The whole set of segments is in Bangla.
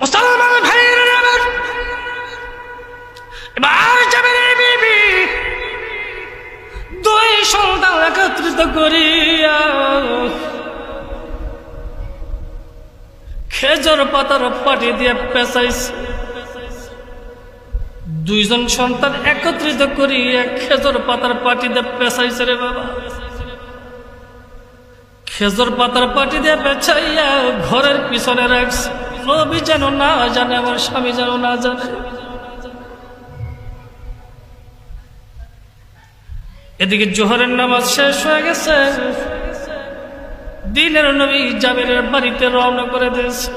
মুসলমান ভাইরা আমার, এবার জাবেরের বিবি দুই সন্তান একত্রিত করিয়া খেজুর পাতার পাটি দিয়ে পেঁচাইছে। দুইজন সন্তান একত্রিত করিয়া খেজুর পাতার পাটি দিয়ে পেঁচাইছে রে বাবা। খেজুর পাতার পাটি দিয়ে পেঁচাইয়া ঘরের পিছনে রাখছে, নবী যেন না জানে, আমার স্বামী যেন না জানে। এদিকে জোহরের নামাজ শেষ হয়ে গেছে, দিনের নবী জাবেরের বাড়িতে রওনা করে দিয়েছে।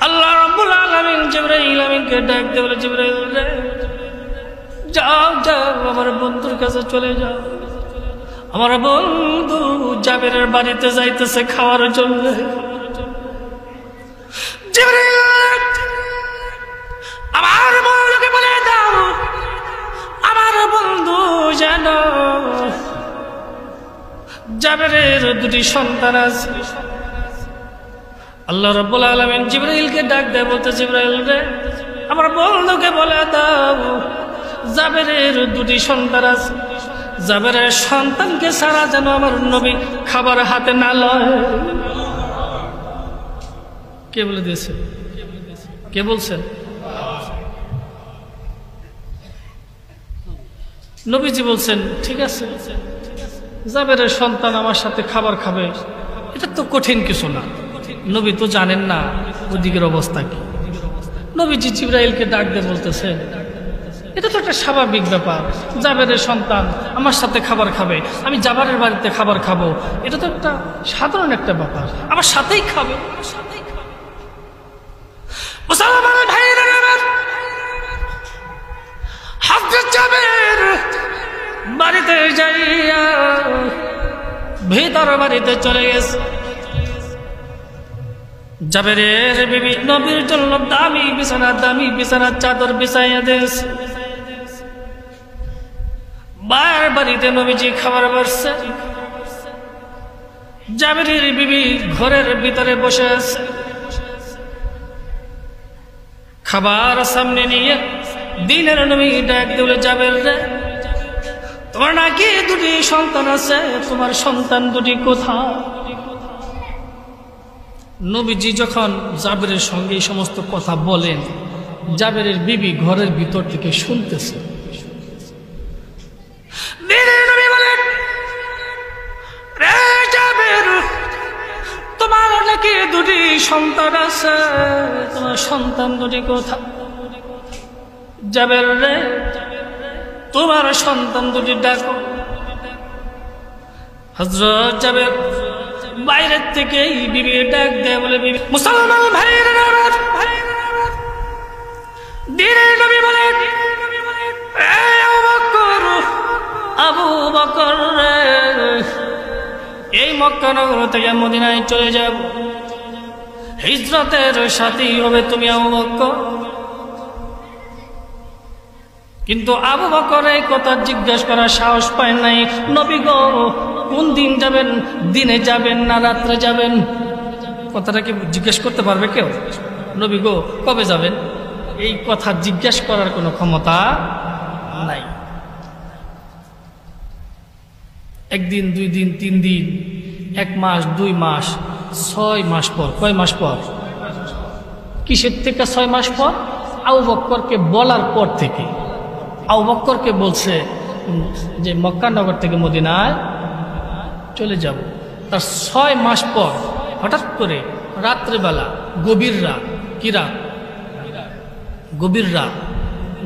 আল্লাহ রাব্বুল আলামিন জিবরাইল আমিনকে ডাক দিয়ে বলে, জিবরাইল রে যাও যাও, আমার বন্ধুর কাছে চলে যাও। আমার বন্ধু জাবেরের বাড়িতে যাইতেছে খাওয়ার জন্য। জিবরাইল আমার বন্ধুকে বলে দাও, আমার বন্ধু যেন জাবেরের দুটি সন্তান আছে। আল্লাহ রাব্বুল আলামিন জিবরাইলকে ডাক দেয়, বলতে জিবরাইল রে আমার বন্ধুকে বলে দাও জাবেরের দুটি সন্তান আছে, জাবেরের সন্তানকে ছাড়া যেন আমার নবী খাবার হাতে না লয়। কে বলে দিয়েছে? কে বলছেন? নবীজি বলছেন ঠিক আছে, জাবেরের সন্তান আমার সাথে খাবার খাবে, এটা তো কঠিন কিছু না। নবী তো জানেন না ওদিকের অবস্থা কি। নবীজি জিবরাইলকে ডাক দিয়ে বলতেছেন এটা তো একটা স্বাভাবিক ব্যাপার, জাবেরের সন্তান আমার সাথে খাবার খাবে, আমি জাবেরের বাড়িতে খাবার খাবো, এটা তো একটা সাধারণ একটা ব্যাপার, আমার সাথেই খাবে। মুসলমান ভাইরা আমার, হযরত জাবের বাড়িতে যাইয়া ভিতর বাড়িতে চলে গেছে। জাবেরের বিবি নবীর জন্য দামি বিছানার চাদর বিছাইয়া দিয়েছে। মায়ের বাড়িতে নবীজি খাবার বসছে, জাবেরের বিবি ঘরের ভিতরে বসে আছে। খাবার সামনে নিয়ে দিনের নবী ডাক দিলে, জাবের রে তোমার নাকি দুটি সন্তান আছে, তোমার সন্তান দুটি কোথায়? নবীজি যখন জাবেরের সঙ্গে এই সমস্ত কথা বলেন, জাবেরের বিবি ঘরের ভিতর থেকে শুনতেছে। নবী বলেন, রে জাবের তোমার নাকি দুটি সন্তান আছে, তোমার সন্তান দুটি কোথায়? জাবের রে তোমার সন্তান দুটি ডাকো। হযরত জাবের বাইরের থেকে বিবি ডাক দেয়, বলে বিবি মুসলমান ভাইরা আমার, দিনের নবী বলে আবু বকর রে এই মক্কা নগর থেকে মদিনায় চলে যাব, হিজরতের সাথী হবে তুমি আবু বকর। কিন্তু আবু বকর এই কথা জিজ্ঞাসা করার সাহস পায় নাই। নবী গো কোন দিন যাবেন, দিনে যাবেন না রাত্রে যাবেন? কথাটা কি জিজ্ঞেস করতে পারবে কেউ? নবী গো কবে যাবেন, এই কথা জিজ্ঞেস করার কোনো ক্ষমতা নাই। একদিন, দুই দিন, তিন দিন, এক মাস, 2 মাস, 6 মাস পর, কয় মাস পর? কিসের থেকে 6 মাস পর? আবু বকরকে বলার পর থেকে। আবু বকরকে বলছে যে মক্কা নগর থেকে মদিনায় চলে যাব। তার 6 মাস পর হঠাৎ করে রাত্রেবেলা, গভীর রাত, কি রাত? গভীর রাত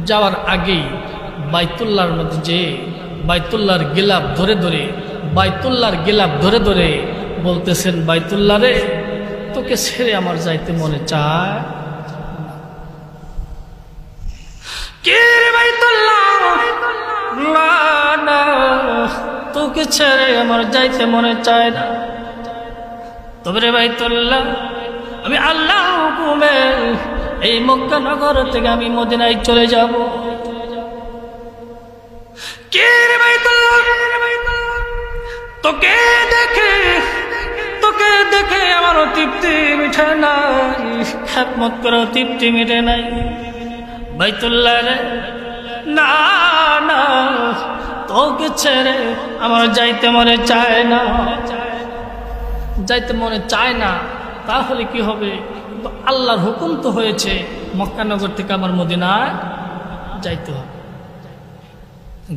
যাওয়ার আগেই বাইতুল্লাহর মধ্যে যে বাইতুল্লাহর গিলাফ ধরে ধরে বলতেছেন, বাইতুল্লাহ রে তোকে ছেড়ে আমার যাইতে মনে চায়। কে রে বাইতুল্লাহ, না তোকে ছেড়ে আমার যাইতে মনে চায় না। তবে রে বাইতুল্লাহ, আমি আল্লাহ হুকুমে এই মক্কা নগর থেকে আমি মদিনায় চলে যাব। কে রে বাইতুল্লাহ, তোকে দেখে আমারও তৃপ্তি মিঠে নাই, খেদমত করে তৃপ্তি মিটে নাই। বাইতুল্লাহ রে না না, তোকে ছেড়ে আমার যাইতে মনে চায় না, যাইতে মনে চায় না। তাহলে কি হবে? আল্লাহর হুকুম তো হয়েছে মক্কানগর থেকে আমার মদিনায় যাইতে হবে।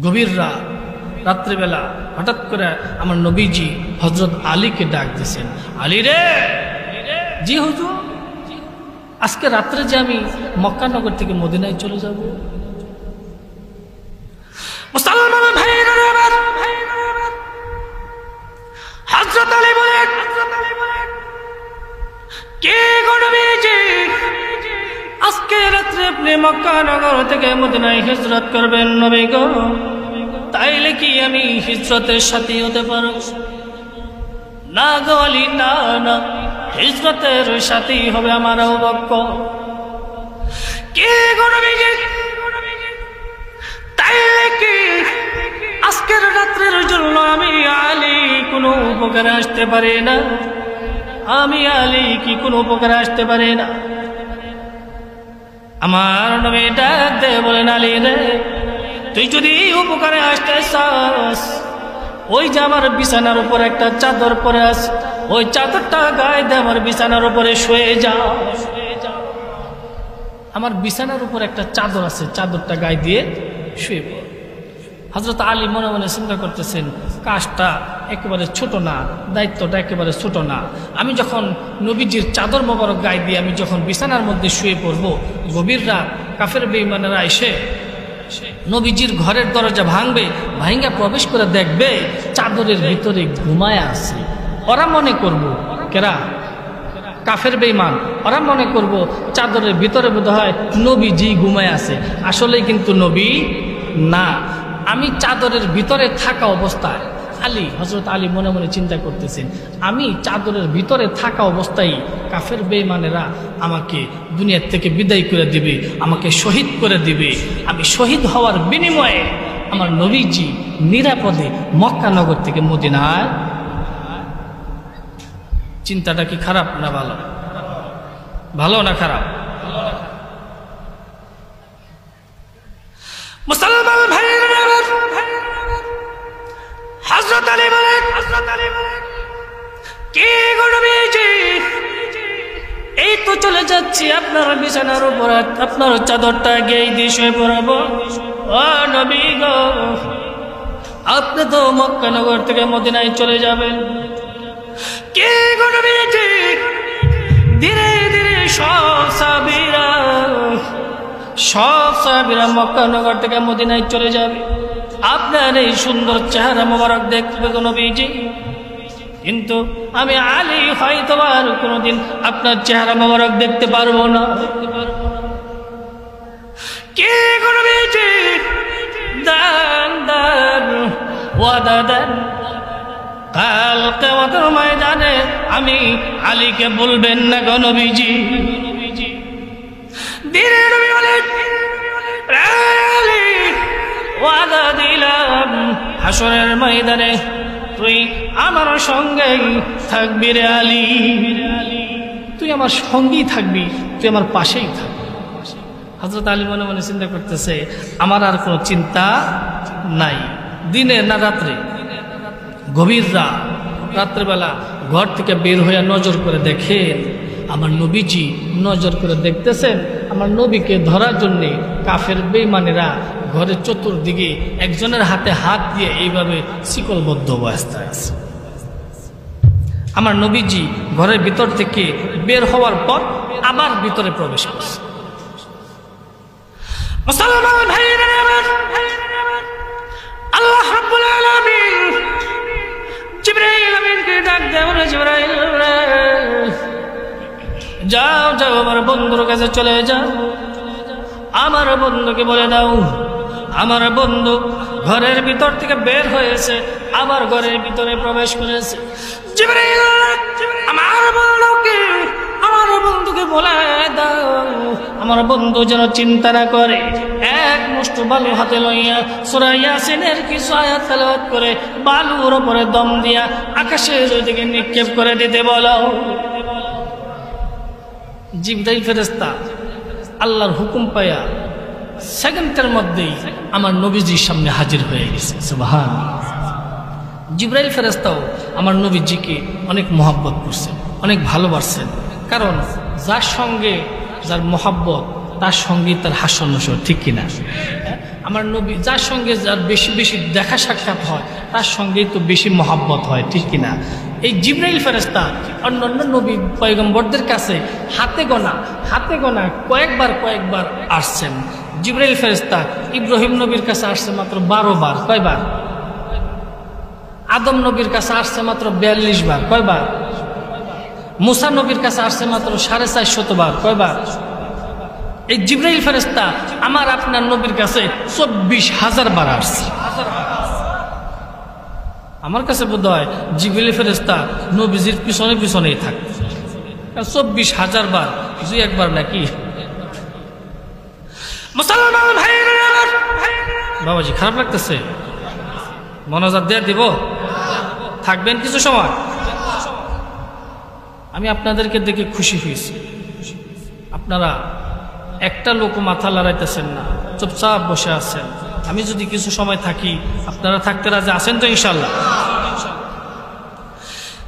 গভীর রাত, রাত্রিবেলা হঠাৎ করে আমার নবীজি হযরত আলীকে ডাক দিয়েছেন, আলী রে। জি হুজুর, আজকে রাত্রে যে আমি মক্কানগর থেকে মদিনায় চলে যাব। মুসলমান ভাইরা আমার, হযরত আলী বলেন, কে গো নবীজি, আজকে রাত্রে আপনি মক্কানগর থেকে মদিনায় হিজরত করবেন নবী গো? তাইলে কি আমি হিজরতের সাথী হতে পারব? না গো আলী, না না, হিজরতের সাথী হবে আমার আবু বকর। কে গো নবীজি, তাইলে কি আজকের রাত্রের জন্য আমি আলী কোনো উপকারে আসতে পারি না? আমি আলী কি কোনো উপকারে আসতে পারি না? আমার নবী ডাক দিয়ে বলেন, আলী রে, তুই যদি উপকারে আসতে চাস, ওই যে আমার বিছানার উপর একটা চাদর পরে আছে, ওই চাদরটা গায়ে দিয়ে আমার বিছানার উপরে শুয়ে যাও। আমার বিছানার উপর একটা চাদর আছে, চাদরটা গায়ে দিয়ে শুয়ে পড়। হযরত আলী মনে মনে চিন্তা করতেছেন, কাজটা একেবারে ছোট না, দায়িত্বটা একেবারে ছোট না। আমি যখন নবীজির চাদর মোবারক গায়ে দিয়ে আমি যখন বিছানার মধ্যে শুয়ে পড়ব, গভীর রাত কাফের বেঈমানেরা এসে নবীজির ঘরের দরজা ভাঙবে, ভাঙ্গা প্রবেশ করে দেখবে চাদরের ভিতরে ঘুমায় আছে। ওরা মনে করব, কেরা? কাফের বেঈমান। ওরা মনে করব চাদরের ভিতরে বোধহয় নবীজি ঘুমায় আছে, আসলে কিন্তু নবী না। আমি চাদরের ভিতরে থাকা অবস্থায়, আলী, হযরত আলী মনে মনে চিন্তা করতেছেন, আমি চাদরের ভিতরে থাকা অবস্থায় কাফের বেঈমানেরা আমাকে দুনিয়ার থেকে বিদায় করে দিবে, আমাকে শহীদ করে দিবে। আমি শহীদ হওয়ার বিনিময়ে আমার নবীজি নিরাপদে মক্কানগর থেকে মদিনায়। চিন্তাটা কি খারাপ না ভালো? ভালো না খারাপ? মুসলমান ভাইরা, হযরত আলী বলেন, কে গো নবীজি, এই তো চলে যাচ্ছি আপনার বিছানার উপর, আপনার চাদরটা গেয়ে দিয়ে শুয়ে পড়াবো। ও নবী গো, আপনি তো মক্কানগর থেকে মদিনায় চলে যাবেন। কে গো নবীজি, ধীরে ধীরে সব সাহাবীরা মক্কানগর থেকে মদিনায় চলে যাবে। আপনার এই সুন্দর চেহারা মোবারক দেখবে গো নবীজি, কিন্তু আমি আলী হয়তো আর কোনোদিন আপনার চেহারা মোবারক দেখতে পারবো না। কে গো নবীজি, দান দান ওয়াদা দেন, কাল কিয়ামতের ময়দানে আমি আলীকে বলবেন না গো নবীজি। ধীরে নবী বলেন, আলী ওয়াদা দিলাম হাসরের ময়দানে তুই আমার সঙ্গেই থাকবি রে আলী, তুই আমার সঙ্গেই থাকবি, তুই আমার পাশেই থাকবি। হযরত আলী মনে মনে চিন্তা করতেছে, আমার আর কোনো চিন্তা নাই। দিনে না রাত্রে, গভীর রাত, রাত্রেবেলা ঘর থেকে বের হয়ে নজর করে দেখেন আমার নবীজি, নজর করে দেখতেছেন আমার নবীকে ধরার জন্যে কাফের বেঈমানেরা ঘরের চতুর্দিকে একজনের হাতে হাত দিয়ে এইভাবে শিকলবদ্ধ অবস্থায় আছে। আমার নবীজি ঘরের ভিতর থেকে বের হওয়ার পর আবার ভিতরে প্রবেশ করছে। মুসলমান ভাইরা আমার, আল্লাহ রাব্বুল আলামিন জিবরাইল আমিনকে ডাক দেয়, জিবরাইল যাও যাও আমার বন্ধুর কাছে চলে যাও, আমার বন্ধুকে বলে দাও আমার বন্ধু ঘরের ভিতর থেকে বের হয়েছে, আবার ঘরের ভিতরে প্রবেশ করেছে। জিবরাইল আমার বন্ধুকে বলে দাও আমার বন্ধু যেন চিন্তা না করে, এক মুষ্টি বালু হাতে লইয়া সূরা ইয়াসিনের কিছু আয়াত তেলাওয়াত করে বালুর উপরে দম দিয়া আকাশের ওইদিকে নিক্ষেপ করে দিতে বলো। জিবরাইল ফেরেশতা আল্লাহর হুকুম পাইয়া সেকেন্ডের মধ্যেই আমার নবীজির সামনে হাজির হয়ে গেছে। সুবহানাল্লাহ। জিবরাইল ফেরেশতাও আমার নবীজিকে অনেক মহব্বত করছেন, অনেক ভালোবাসছেন, কারণ যার সঙ্গে যার মহব্বত তার সঙ্গে তার হাস্য নসর, ঠিক কিনা? আমার নবী যার সঙ্গে যার বেশি বেশি দেখা সাক্ষাৎ হয় তার সঙ্গেই তো বেশি মহব্বত হয়, ঠিক কিনা? এই জিবরাইল ফেরেশতা অন্যান্য নবী পয়গম্বরদের কাছে হাতে গোনা কয়েকবার আসছেন। জিবরাইল ফেরেশতা ইব্রাহিম নবীর কাছে আসছে মাত্র 12 বার। কয়বার? আদম নবীর কাছে আসছে মাত্র 42 বার। কয়বার? মুসা নবীর কাছে আসছে মাত্র 450 বার। কয়বার? এই জিবরাইল ফেরেশতা আমার আপনার নবীর কাছে 24,000 বার আসছে। আমার কাছে বোধ হয় জিবরাইল ফেরেশতা নবীজির পিছনেই থাকে, 24,000 বার, দুই একবার নাকি? মুসলমান ভাইরা, বাবাজি খারাপ লাগতেছে, মনোজাত দিয়ে দিব, থাকবেন কিছু সময়? আমি আপনাদেরকে দেখে খুশি হয়েছি, আপনারা একটা লোক মাথা লড়াইতেছেন না, চুপচাপ বসে আছেন। আমি যদি কিছু সময় থাকি আপনারা থাকতে রাজি আছেন তো ইনশাআল্লাহ?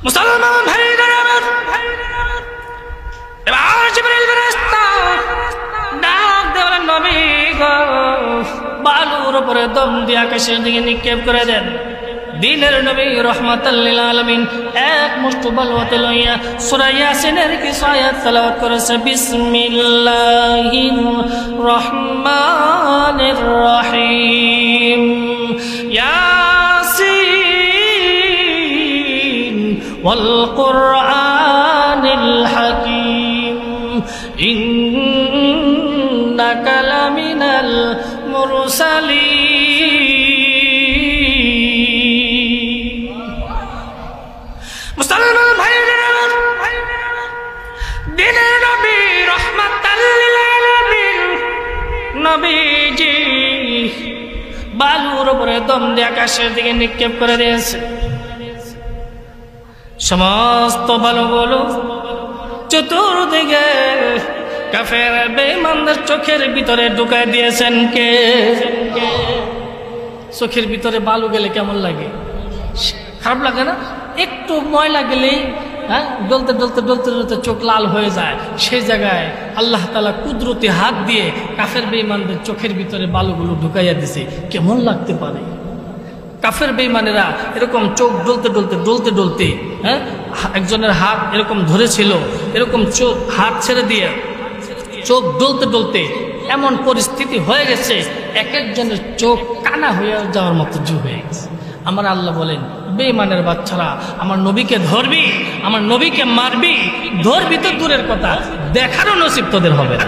মুসলমান ভাইরা, এবার জিবরাইল ফেরেশতা ডাক দেওয়ার নবী গো, বালুর উপরে দম দিয়ে আকাশের দিকে নিক্ষেপ করে দেন। দিনের নবী রাহমাতাল লিল আলামিন এক মুষ্টি বালু হাতে লইয়া সূরা ইয়াসিনের কিছু আয়াত তেলাওয়াত করেছে। বিসমিল্লাহির রহমানির রহিম, ইয়াসিন ওয়াল কুরআনিল হাকীম, ইন্নাকা লামিনাল মুরসালিন। মুসলমান ভাইরা, দিনের নবী রাহমাতাল লিল আলামিন নবীজি বালুর উপরে দম দিয়ে আকাশের দিকে নিক্ষেপ করে দিয়েছে। সমস্ত বালুগুলো চতুর্দিকে কাফের বেঈমানদের চোখের ভিতরে ঢুকায় দিয়েছেন কে? চোখের ভিতরে বালু গেলে কেমন লাগে? খারাপ লাগে না? একটু ময়লা গেলেই ডলতে ডলতে ডলতে ডলতে চোখ লাল হয়ে যায়। সেই জায়গায় আল্লাহ তাআলা কুদরতি হাত দিয়ে কাফের বেঈমানদের চোখের ভিতরে বালুগুলো ঢুকাইয়া দিছে। কেমন লাগতে পারে? কাফের বেঈমানেরা এরকম চোখ ডলতে ডলতে ডলতে ডলতে একজনের হাত এরকম ধরেছিল, এরকম চোখ হাত ছেড়ে দিয়ে চোখ ডলতে ডলতে এমন পরিস্থিতি হয়ে গেছে এক একজনের চোখ কানা হয়ে যাওয়ার মতো হয়ে গেছে। আমার আল্লাহ বলেন, বেঈমানের বাচ্চারা আমার নবীকে ধরবি, আমার নবীকে মারবি, ধরবি তো দূরের কথা, দেখারও নসিব তোদের হবে না।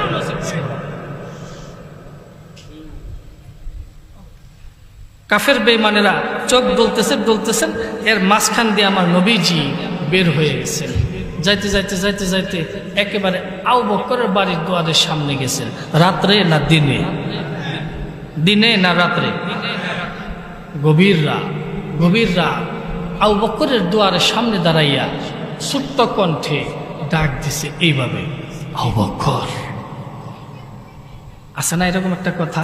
কাফের বেঈমানেরা চোখ ডলতেছেন, এর মাঝখান দিয়ে আমার নবীজি বের হয়ে গেছেন। যাইতে যাইতে যাইতে যাইতে একেবারে আবু বকরের বাড়ির দুয়ারের সামনে গেছেন। রাত্রে না দিনে? দিনে না রাত্রে? গভীর রাত। আবু বকরের দুয়ারের সামনে দাঁড়াইয়া ছোট্ট কণ্ঠে ডাক দিছে এইভাবে, আবু বকর। আছে না এরকম একটা কথা?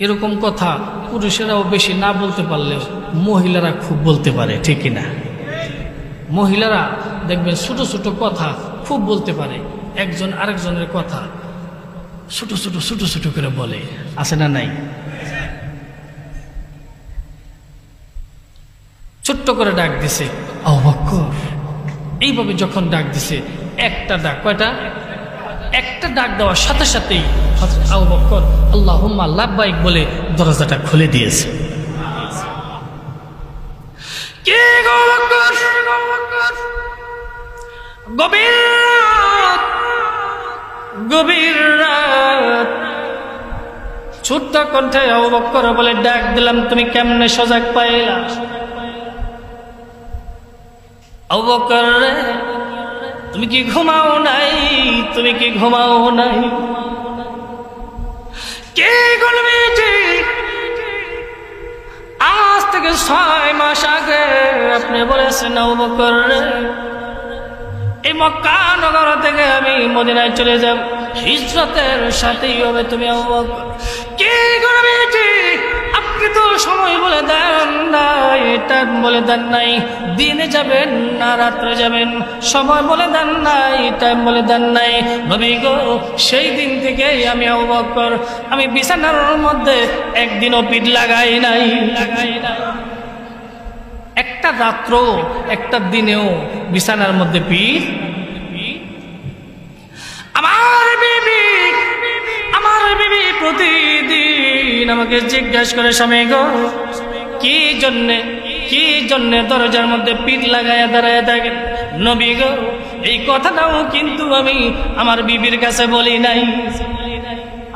এরকম কথা পুরুষেরাও বেশি না বলতে পারলেও মহিলারা খুব বলতে পারে, ঠিক কিনা? মহিলারা দেখবেন ছোট ছোট কথা খুব বলতে পারে, একজন আরেকজনের কথা ছোট ছোট করে বলে, আছে না নাই? ছোট্ট করে ডাক দিছে, আবু বকর। এইভাবে যখন ডাক দিছে, একটা ডাক, কয়টা? একটা ডাক দেওয়ার সাথে সাথেই আবু বকর আল্লাহুম্মা লাব্বাইক বলে দরজাটা খুলে দিয়েছে। কে গো বকর? গভীর রাত ছোট্ট কণ্ঠে আবু বকর বলে ডাক দিলাম, তুমি কেমনে সজাগ পাইলা? আবু বকর রে, তুমি কি ঘুমাও নাই? তুমি কি ঘুমাও নাই? কে বলবে যে আজ থেকে 6 মাস আগে আপনি বলেছেন আবু বকর রে, এই মক্কা নগর থেকে আমি মদিনায় চলে যাব, হিজরতের সাথেই হবে তুমি আবু বকর। কে করবে যে আপনি তো সময় বলে দেন নাই, টাইম বলে দেন নাই, দিনে যাবেন না রাত্রে যাবেন, সময় বলে দেন নাই, টাইম বলে দেন নাই। নবী গো, সেই দিন থেকেই আমি আবু বকর, আমি বিছানার মধ্যে একদিনও পিঠ লাগাই নাই। একটা রাত্র একটা দিনেও বিছানার মধ্যে পিঠ। আমার বিবি প্রতিদিন আমাকে জিজ্ঞাসা করে, স্বামী গো কি জন্যে দরজার মধ্যে পিঠ লাগাইয়া দাঁড়ায় থাকেন? নবী গো, এই কথাটাও কিন্তু আমি আমার বিবির কাছে বলি নাই।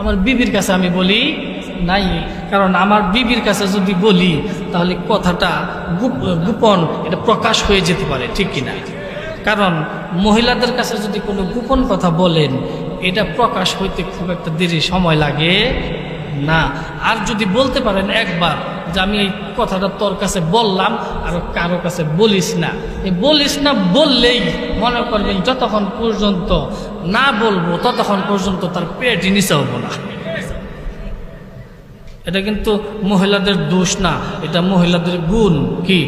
আমার বিবির কাছে আমি বলি নাই, কারণ আমার বিবির কাছে যদি বলি তাহলে কথাটা গোপন, এটা প্রকাশ হয়ে যেতে পারে, ঠিক কিনা? কারণ মহিলাদের কাছে যদি কোনো গোপন কথা বলেন, এটা প্রকাশ হইতে খুব একটা দেরি সময় লাগে না। আর যদি বলতে পারেন একবার যে আমি এই কথাটা তোর কাছে বললাম আর কারো কাছে বলিস না, এই বলিস না বললেই মনে করবেন যতক্ষণ পর্যন্ত না বলবো ততক্ষণ পর্যন্ত তার পেট নিচে হবো না। এটা কিন্তু মহিলাদের দোষ না, এটা মহিলাদের গুণ। কি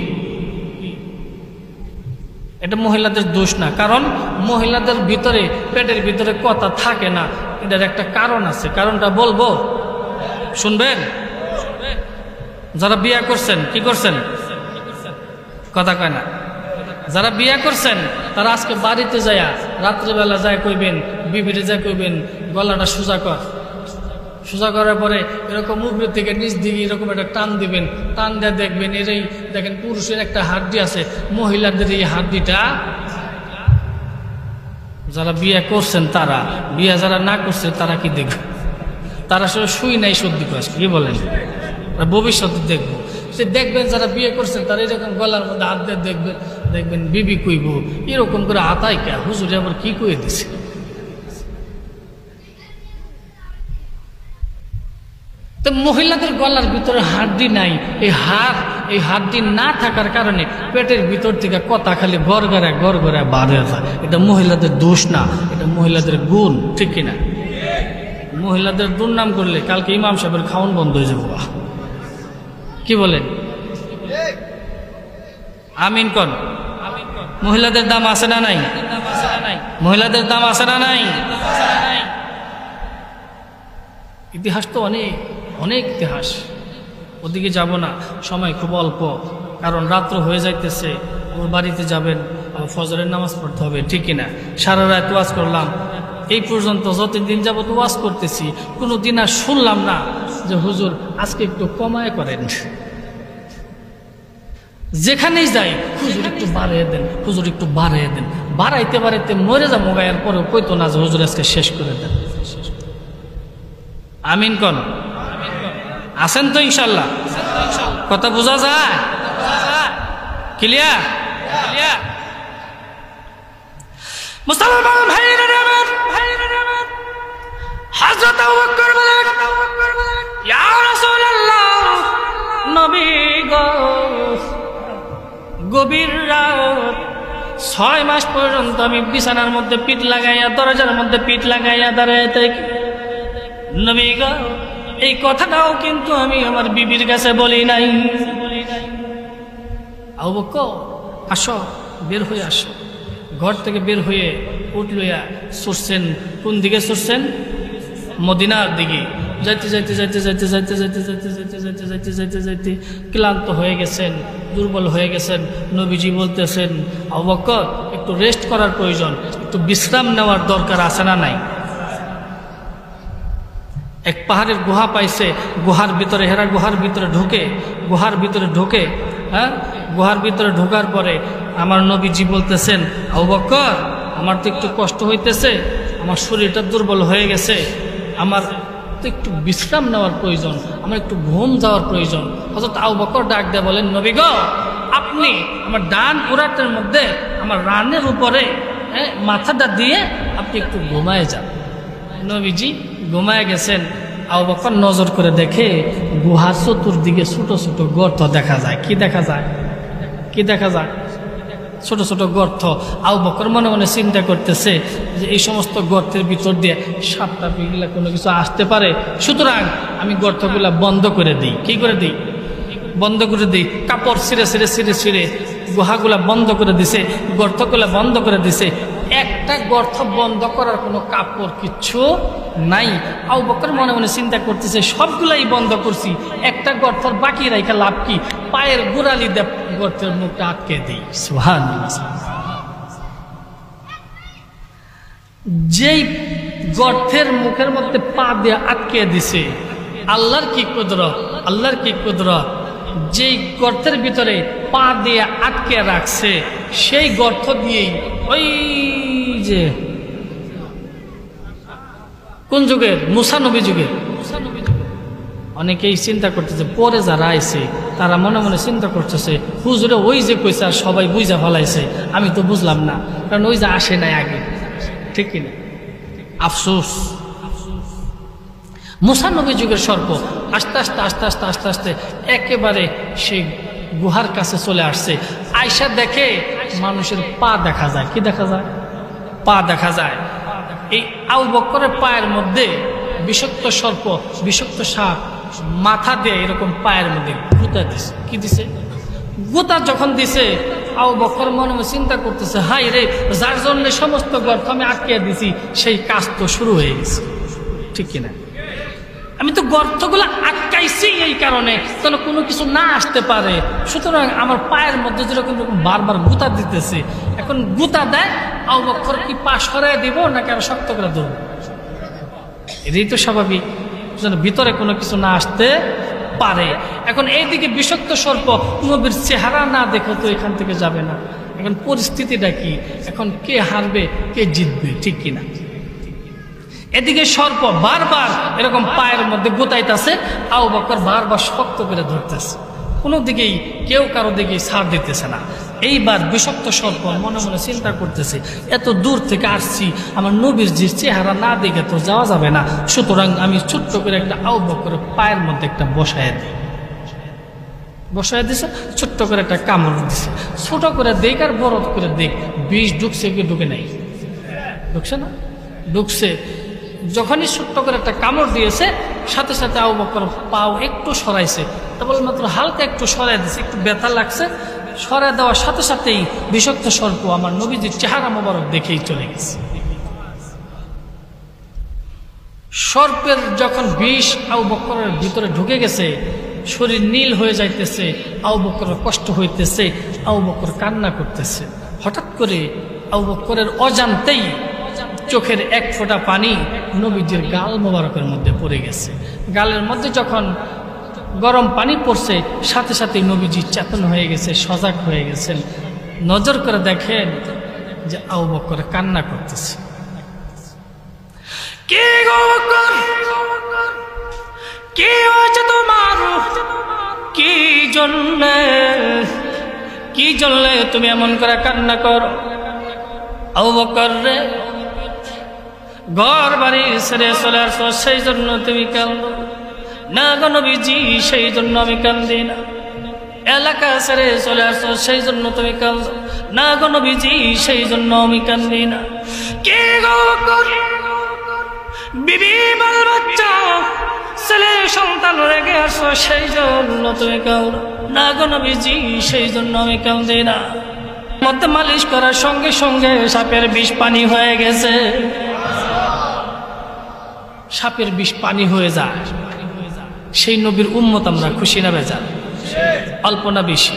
এটা মহিলাদের দোষ না, কারণ মহিলাদের ভিতরে পেটের ভিতরে কথা থাকে না, এটার একটা কারণ আছে। কারণটা বলবো, শুনবেন? যারা বিয়ে করছেন, কি করছেন? কথা কয় না। যারা বিয়ে করছেন তারা আজকে বাড়িতে যায়া রাত্রিবেলা যায় কইবেন, বিবিরে যায় কইবেন গলাটা সোজা কর। সোজা করার পরে এরকম উপর থেকে নিচ দিকে এরকম একটা টান দিবেন, টান দিয়ে দেখবেন এরই দেখেন পুরুষের একটা হাড্ডি আছে, মহিলাদের এই হাড্ডিটা। যারা বিয়ে করছেন তারা, বিয়ে যারা না করছে তারা কি দেখবে? তারা আসলে শুই নাই সর্দি কাজ, কি বলেন? ভবিষ্যতে দেখবো, সে দেখবেন যারা বিয়ে করছেন তারা এরকম গলার মধ্যে হাত দিয়ে দেখবেন বিবি কইব এরকম করে হাতায় কে, হুজুরে আবার কি কয়ে দিছে। তো মহিলাদের গলার ভিতরে হাড্ডি নাই, এই হাড্ডি না থাকার কারণে পেটের ভিতর থেকে কথা খালি গড়গড়ায় বাড়ে যায়। এটা মহিলাদের দোষ না, এটা মহিলাদের গুণ, ঠিক কিনা? মহিলাদের দুর্নাম করলে কালকে ইমাম সাহেবের খাওয়ান বন্ধ হয়ে যাবো। কি বলেন? আমিন কোন? মহিলাদের দাম আছে না নাই? মহিলাদের দাম আছে না নাই? ইতিহাস তো অনেক ইতিহাস, ওদিকে যাব না, সময় খুব অল্প, কারণ রাত্র হয়ে যাইতেছে, ওর বাড়িতে যাবেন, ফজরের নামাজ পড়তে হবে, ঠিক কিনা? সারা রাত ওয়াজ করলাম, এই পর্যন্ত যতদিন যাবত ওয়াজ করতেছি কোনো দিন আর শুনলাম না যে হুজুর আজকে একটু কমায় করেন। যেখানেই যাই হুজুর একটু বাড়িয়ে দেন, হুজুর একটু বাড়িয়ে দেন, বাড়াইতে মরে যা মোগাইয়ের পরেও কইতো না যে হুজুর আজকে শেষ করে দেন। আমিন কোন? আছেন তো ইনশাল্লাহ? কথা বোঝা যায়? ক্লিয়ার? মুসলমান ভাইরা আমার, হযরত আবু বকর বলেন, ইয়া রাসূলুল্লাহ, নবী গো, গভীর রাত 6 মাস পর্যন্ত আমি বিছানার মধ্যে পিঠ লাগাইয়া, দরজার মধ্যে পিঠ লাগাইয়া দাঁড়ায় থাকি। নবী গো, এই কথাটাও কিন্তু আমি আমার বিবির কাছে বলি নাই। আবু বকর, আসো, বের হয়ে আসো। ঘর থেকে বের হয়ে উঠলইয়া ছুটছেন, কোন দিকে ছুটছেন? মদিনার দিকে। যাইতে ক্লান্ত হয়ে গেছেন, দুর্বল হয়ে গেছেন। নবীজি বলতেছেন, আবু বকর, একটু রেস্ট করার প্রয়োজন, একটু বিশ্রাম নেওয়ার দরকার আছে না নাই? এক পাহাড়ের গুহা পাইছে, গুহার ভিতরে, হেরা গুহার ভিতরে ঢোকে, হ্যাঁ, গুহার ভিতরে ঢোকার পরে আমার নবীজি বলতেছেন, আবু বকর, আমার তো একটু কষ্ট হইতেছে, আমার শরীরটা দুর্বল হয়ে গেছে, আমার তো একটু বিশ্রাম নেওয়ার প্রয়োজন, আমার একটু ঘুম যাওয়ার প্রয়োজন। হযরত আবু বকর ডাক দেয়া বলেন, নবী গো, আপনি আমার ডান উরাটের মধ্যে আমার রানের উপরে মাথাটা দিয়ে আপনি একটু ঘুমায় যান। নবীজি ঘুমায় গেছেন। আবু বকর নজর করে দেখে গুহার চতুর্দিকে ছোট ছোট গর্ত দেখা যায়। কি দেখা যায়? কি দেখা যায়? ছোট ছোট গর্ত। আবু বকর মনে মনে চিন্তা করতেছে যে এই সমস্ত গর্তের ভিতর দিয়ে সাপটা পিগলা কোনো কিছু আসতে পারে, সুতরাং আমি গর্তগুলা বন্ধ করে দিই। কি করে দিই? বন্ধ করে দিই। কাপড় ছিঁড়ে ছিঁড়ে ছিঁড়ে ছিঁড়ে গুহাগুলা বন্ধ করে দিছে, গর্তগুলা বন্ধ করে দিছে। একটা গর্ত বন্ধ করার কোনো কাপড় কিচ্ছু নাই। আবু বকর মনে মনে চিন্তা করতেছে সবগুলাই বন্ধ করছি, একটা গর্তর বাকি রাখা লাভ কি? পায়ের গোড়ালি দিয়ে গর্তের মুখটা আটকে দিই। সুবহানাল্লাহ। যেই গর্তের মুখের মধ্যে পা দিয়ে আটকে দিছে, আল্লাহর কি কুদরত, আল্লাহর কি কুদরত! যেই গর্তের ভিতরে পা দিয়ে আটকে রাখছে সেই গর্ত দিয়েই ওই যে কোন যুগের? মুসা নবী যুগের। অনেকেই চিন্তা করতেছে, পরে যারা আইছে তারা মনে মনে চিন্তা করতেছে হুজুরে ওই যে কইছে আর সবাই বুঝা ফেলাইছে, আমি তো বুঝলাম না, কারণ ওই যে আসে নাই আগে। ঠিক কিনা? আফসোস। মুসা নবী যুগের সর্প আস্তে আস্তে আস্তে আস্তে আস্তে আস্তে একেবারে সেই গুহার কাছে চলে আসছে। আয়সা দেখে মানুষের পা দেখা যায়। কি দেখা যায়? পা দেখা যায়। এই আবু বকরের পায়ের মধ্যে বিষাক্ত সর্প, বিষাক্ত সাপ মাথা দিয়ে এরকম পায়ের মধ্যে গুতা দিছে। কি দিছে? গুতা যখন দিছে, আবু বকর মনে মনে চিন্তা করতেছে, হাই রে, যার জন্য সমস্ত গর্ত আমি আটকে দিছি সেই কাজ তো শুরু হয়ে গেছে। ঠিক কিনা? আমি তো গর্তগুলো আটকাইছি এই কারণে যেন কোনো কিছু না আসতে পারে, সুতরাং আমার পায়ের মধ্যে যেরকম বারবার গুতা দিতেছে, এখন গুতা দেয় আবু বকর কি পা সরাই দিব নাকি আরো শক্ত করে ধরবো? এটাই তো স্বাভাবিক, যেন ভিতরে কোনো কিছু না আসতে পারে। এখন এইদিকে বিষাক্ত সর্প নবীর চেহারা না দেখে তো এখান থেকে যাবে না। এখন পরিস্থিতিটা কি? এখন কে হারবে কে জিতবে? ঠিক কিনা? এদিকে সর্প বারবার এরকম পায়ের মধ্যে গোতাইতেছে, আবু বকর বারবার শক্ত করে ধরতেছে, কোনো দিকেই কেউ কারো দিকে ছাড় দিতেছে না। এইবার বিষাক্ত সর্প মনে মনে চিন্তা করতেছে, এত দূর থেকে আসছি, আমার নবীর যে চেহারা না দেখে তো যাওয়া যাবে না, সুতরাং আমি ছোট্ট করে একটা আবু বকরের পায়ের মধ্যে একটা বসায় দিই। বসায় দিছে, ছোট্ট করে একটা কামড় দিছে। ছোট করে দেখ আর বড় করে দেখ, বিষ ঢুকছে কি ঢুকে নাই? ঢুকছে না? ঢুকছে। যখনই ছোট্ট করে একটা কামড় দিয়েছে, সাথে সাথে আবু বকর পাও একটু সরাইছে, কেবলমাত্র হালকা একটু সরাই দিয়েছে, একটু ব্যথা লাগছে। সরাই দেওয়ার সাথে সাথেই বিষাক্ত সর্প আমার নবীজির চেহারা মোবারক দেখেই চলে গেছে। সর্পের যখন বিষ আবু বকরের ভিতরে ঢুকে গেছে, শরীর নীল হয়ে যাইতেছে, আবু বকরের কষ্ট হইতেছে, আবু বকর কান্না করতেছে। হঠাৎ করে আবু বকরের অজান্তেই চোখের এক ফোঁটা পানি নবীজির গাল মোবারকের মধ্যে পড়ে গেছে। গালের মধ্যে যখন গরম পানি পড়ছে, সাথে সাথে নবীজি চেতন হয়ে গেছে, সজাগ হয়ে গেছেন। নজর করে দেখেন যে আবু বকর কান্না করতেছে। কে গো বকর, কি হয়েছে তোমার? কি জন্যে তুমি এমন করে কান্না করো? আবু বকর রে, ঘর বাড়ি ছেড়ে চলে আসো সেই জন্য তুমি কান্দো? না গো নবীজি, সেই জন্য আমি কান্দি না। এলাকা ছেড়ে চলে আসো সেই জন্য তুমি কান্দো? না গো নবীজি, সেই জন্য আমি কান্দি না। কে গো বকর, বিবি বাল বাচ্চা ছেলে সন্তান রেখে আসো সেই জন্য তুমি কান্দো? না গো নবীজি, সেই জন্য আমি কান্দি না। মধ্যে মালিশ করার সঙ্গে সঙ্গে সাপের বিষ পানি হয়ে গেছে। সাপের বিষ পানি হয়ে যায়। সেই নবীর উম্মত আমরা খুশি না বেজার? অল্প না বেশি?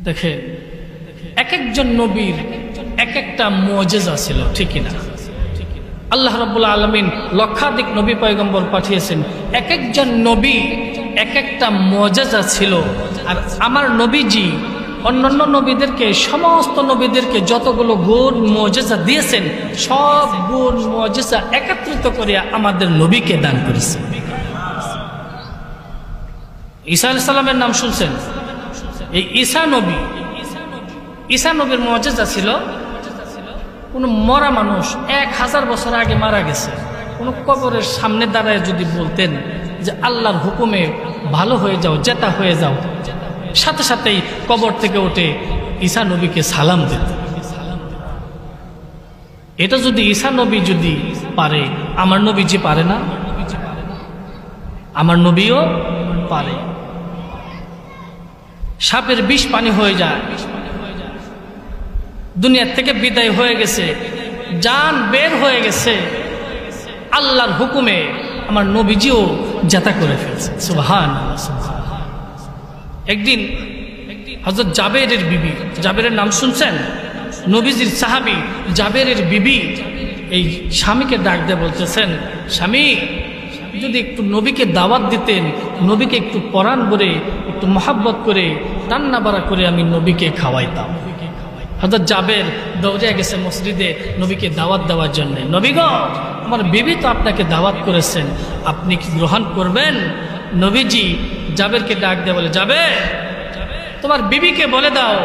দেখেন, এক একজন নবীর এক একটা মুজিজা ছিল, ঠিক না? আল্লাহ রাব্বুল আলামিন লক্ষাধিক নবী পয়গম্বর পাঠিয়েছেন, এক একজন নবী এক একটা মুজিজা ছিল। আর আমার নবীজি অন্যান্য নবীদেরকে, সমস্ত নবীদেরকে যতগুলো গুণ মুজিজা দিয়েছেন, সব গুণ মুজিজা একত্রিত করে আমাদের নবীকে দান করেছেন। ঈসা আলাইহিস সালামের নাম শুনছেন? এই ঈসা নবী ঈসা নবীর মুআজিজা ছিল, কোনো মরা মানুষ 1000 বছর আগে মারা গেছে, কোনো কবরের সামনে দাঁড়ায় যদি বলতেন যে আল্লাহর হুকুমে ভালো হয়ে যাও, জেতা হয়ে যাও, সাথে সাথেই কবর থেকে উঠে ঈসা নবীকে সালাম দিত। এটা যদি ঈসা নবী যদি পারে, আমার নবীজি পারে না? আমার নবীও পারে। সাপের বিষ পানি হয়ে যায়, দুনিয়ার থেকে বিদায় হয়ে গেছে, জান বের হয়ে গেছে, আল্লাহর হুকুমে আমার নবীজিও জেতা করে ফেলছে। সুবহানাল্লাহ। একদিন হযরত জাবেরের বিবি, জাবেরের নাম শুনছেন? নবীজির সাহাবী জাবেরের বিবি এই স্বামীকে ডাক দিয়ে বলতেছেন, স্বামী যদি একটু নবীকে দাওয়াত দিতেন, নবীকে একটু পরাণ ভরে একটু মহাব্বত করে রান্না বাড়া করে আমি নবীকে খাওয়াইতাম। হযরত জাবের দৌড়ে গেছে মসজিদে নবীকে দাওয়াত দেওয়ার জন্য। নবী গো, আমার বিবি তো আপনাকে দাওয়াত করেছেন, আপনি কি গ্রহণ করবেন? নবীজি জাবেরকে ডাক দিয়ে বলে, জাবের তোমার বিবিকে বলে দাও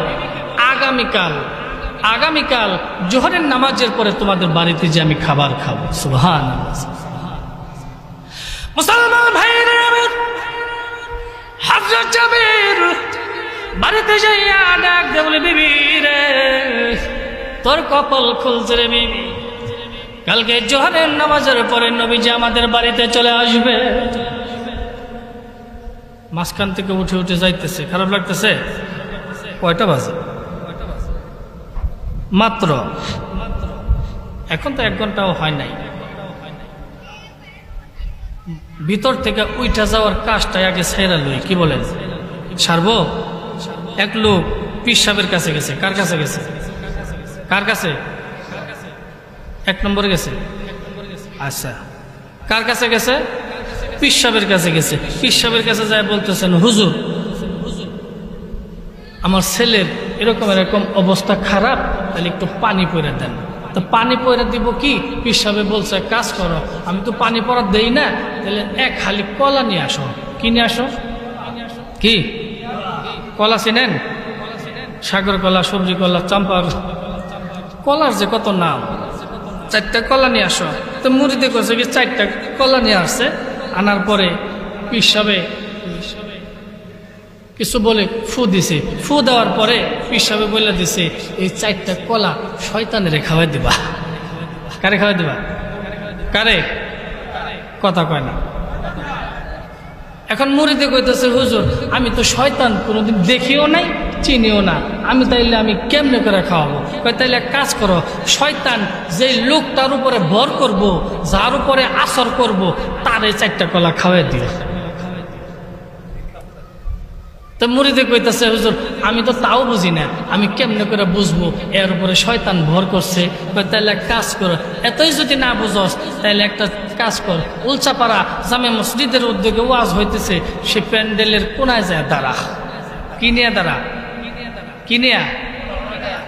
আগামীকাল জোহরের নামাজের পরে তোমাদের বাড়িতে যে আমি খাবার খাবো। সুবহানাল্লাহ। মুসলমান ভাইরা, হযরত জাবের বাড়িতে যাইয়া ডাক দিয়ে বলে, বিবি রে তোর কপাল খুলছে রে বিবি, কালকে জোহরের নামাজের পরে নবীজি আমাদের বাড়িতে চলে আসবে। মাঝখান থেকে উঠে উঠে যাইতেছে, খারাপ লাগতেছে। কয়টা বাজে? মাত্র, এখন তো 1 ঘন্টাও হয় নাই। ভিতর থেকে উইঠা যাওয়ার কাজটাই আগে ছেড়া লই, কি বলেন? সারবো? এক লোক পীর সাহেবের কাছে গেছে। কার কাছে গেছে? কার কাছে? 1 নম্বরে গেছে। আচ্ছা, কার কাছে গেছে? পীর সাহেবের কাছে গেছে। পীর সাহেবের কাছে যায় বলতেছেন, হুজুর আমার ছেলের এরকম অবস্থা খারাপ, তাহলে একটু পানি পয়রা দেন। তো পানি পয়রা দিব কি? পীর সাহেব বলছে, কাজ করো, আমি তো পানি পয়রা দেই না, তাহলে 1 হালি কলা নিয়ে আসো। কি নিয়ে আসো? কি কলা চিনেন? সাগর কলা, সবজি কলা, চাম্পা কলার যে কত নাম। 4টা কলা নিয়ে আসো। তো মুড়িতে করছে কি 4টা কলা নিয়ে আসছে। আনার পরে পীর সাহেব কিছু বলে ফু দিছে। ফু দেওয়ার পরে পীর সাহেব বলে দিছে, এই 4টা কলা শয়তানের খাওয়াই দিবা। কারে খাওয়াই দিবা? কারে? কথা কয় না। এখন মুরিদে কইতেছে, হুজুর আমি তো শয়তান কোনোদিন দেখিও নাই, চিনিও না, আমি কেমনে করে খাওয়াবো? কয় তাইলে এক কাজ করো, শয়তান যেই লোকটার উপরে ভর করব, যার উপরে আসর করব, তার এই 4টা কলা খাওয়াই দিও। তো মুরিদে কইতেছে, হুজুর আমি তো তাও বুঝি না, আমি কেমনে করে বুঝবো এর উপরে শয়তান ভর করছে? তাইলে এক কাজ করো, এতই যদি না বুঝস তাইলে একটা কাজ কর, উলচাপাড়া জামে মসজিদের উদ্যোগে ওয়াজ হইতেছে, সে প্যান্ডেলের কোনায় যায় দাঁড়া। কি নিয়ে দাঁড়া? কি নিয়ে?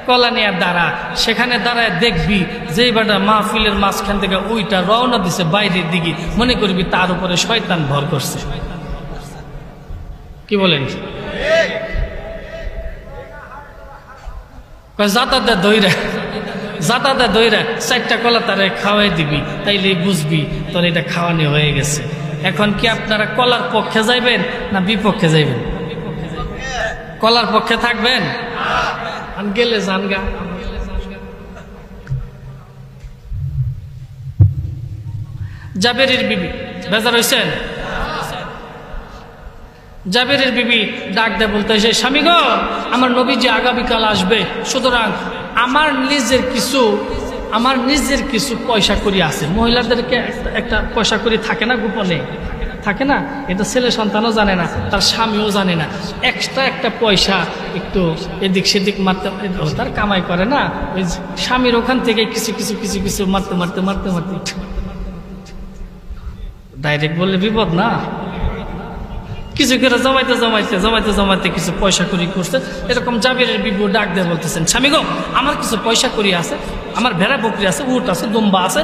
কলা নিয়ে দাঁড়া। সেখানে দাঁড়ায় দেখবি যেই বাটা মাহফিলের মাঝখান থেকে ওইটা রওনা দিছে বাইরের দিকে, মনে করবি তার উপরে শয়তান ভর করছে। কি বলেন? যাতাতে দইরা 4টা কলা তারে খাওয়াই দিবি, তাইলে বুঝবি তোর এটা খাওয়ানো হয়ে গেছে। এখন কি আপনারা কলার পক্ষে যাইবেন না বিপক্ষে যাইবেন? কলার পক্ষে থাকবেন? গেলে জানগা। জাবেরের বিবি বেজার হয়েছেন? জাবেরের বিবি ডাক দেয় বলতেছে, স্বামী গো, আমার নবীজি আগামীকাল আসবে, সুতরাং আমার নিজের কিছু পয়সা করি আছে। মহিলাদেরকে একটা পয়সা করি থাকে না, গোপনে থাকে না, এটা ছেলে সন্তানও জানে না, তার স্বামীও জানে না। এক্সট্রা একটা পয়সা একটু এদিক সেদিক মারতে, তার কামাই করে না, ওই স্বামীর ওখান থেকে কিছু মারতে ডাইরেক্ট বললে বিপদ না, কিছু করে জমাইতে কিছু পয়সা করি করছে। এরকম জাবেরের বিবি ডাক দিয়ে বলতেছেন, স্বামী গো, আমার কিছু পয়সা করি আছে, আমার ভেড়া বকরি আছে, উট আছে, দুম্বা আছে,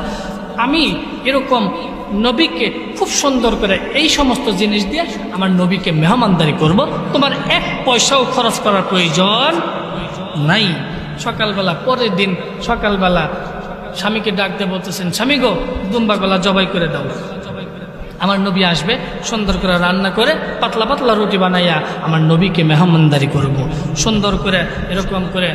আমি এরকম নবীকে খুব সুন্দর করে এই সমস্ত জিনিস দিয়ে আমার নবীকে মেহমানদারি করব, তোমার 1 পয়সাও খরচ করার প্রয়োজন নাই। সকালবেলা পরের দিন সকালবেলা স্বামীকে ডাকতে বলতেছেন, স্বামী গো, দুম্বা গলা জবাই করে দাও। আমার নবী আসবে, সুন্দর করে রান্না করে পাতলা পাতলা রুটি বানাইয়া আমার নবীকে মেহমানদারি করব। সুন্দর করে এরকম করে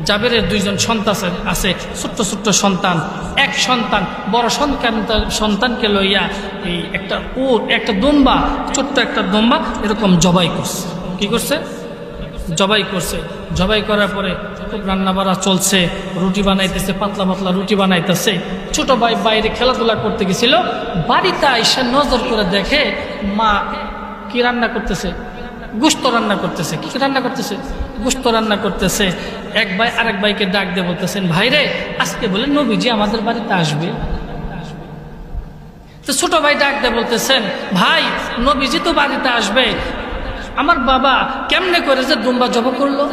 জাবেরের দুইজন সন্তান আছে, ছোট্ট ছোট্ট সন্তান। এক সন্তান বড় সন্তানকে লইয়া এই একটা দুম্বা, ছোট্ট একটা দুম্বা এরকম জবাই করছে। কি করছে? জবাই করছে। জবাই করার পরে খুব রান্না বাড়া চলছে, রুটি বানাইতেছে, পাতলা পাতলা রুটি বানাইতেছে। ছোট ভাই বাইরে খেলাধুলা করতে গেছিল, বাড়িতে আইসা নজর করে দেখে মা কি রান্না করতেছে, গোশত রান্না করতেছে। কি রান্না করতেছে? গোশত রান্না করতেছে। এক ভাই আরেক ভাইকে ডাক দিয়ে বলতেছেন, ভাইরে আজকে বলে নবীজি আমাদের বাড়িতে আসবে। তো ছোট ভাই ডাক দিয়ে বলতেছেন, ভাই নবীজি তো বাড়িতে আসবে, আমার বাবা কেমনে করে যে দুম্বা জবাই করলো?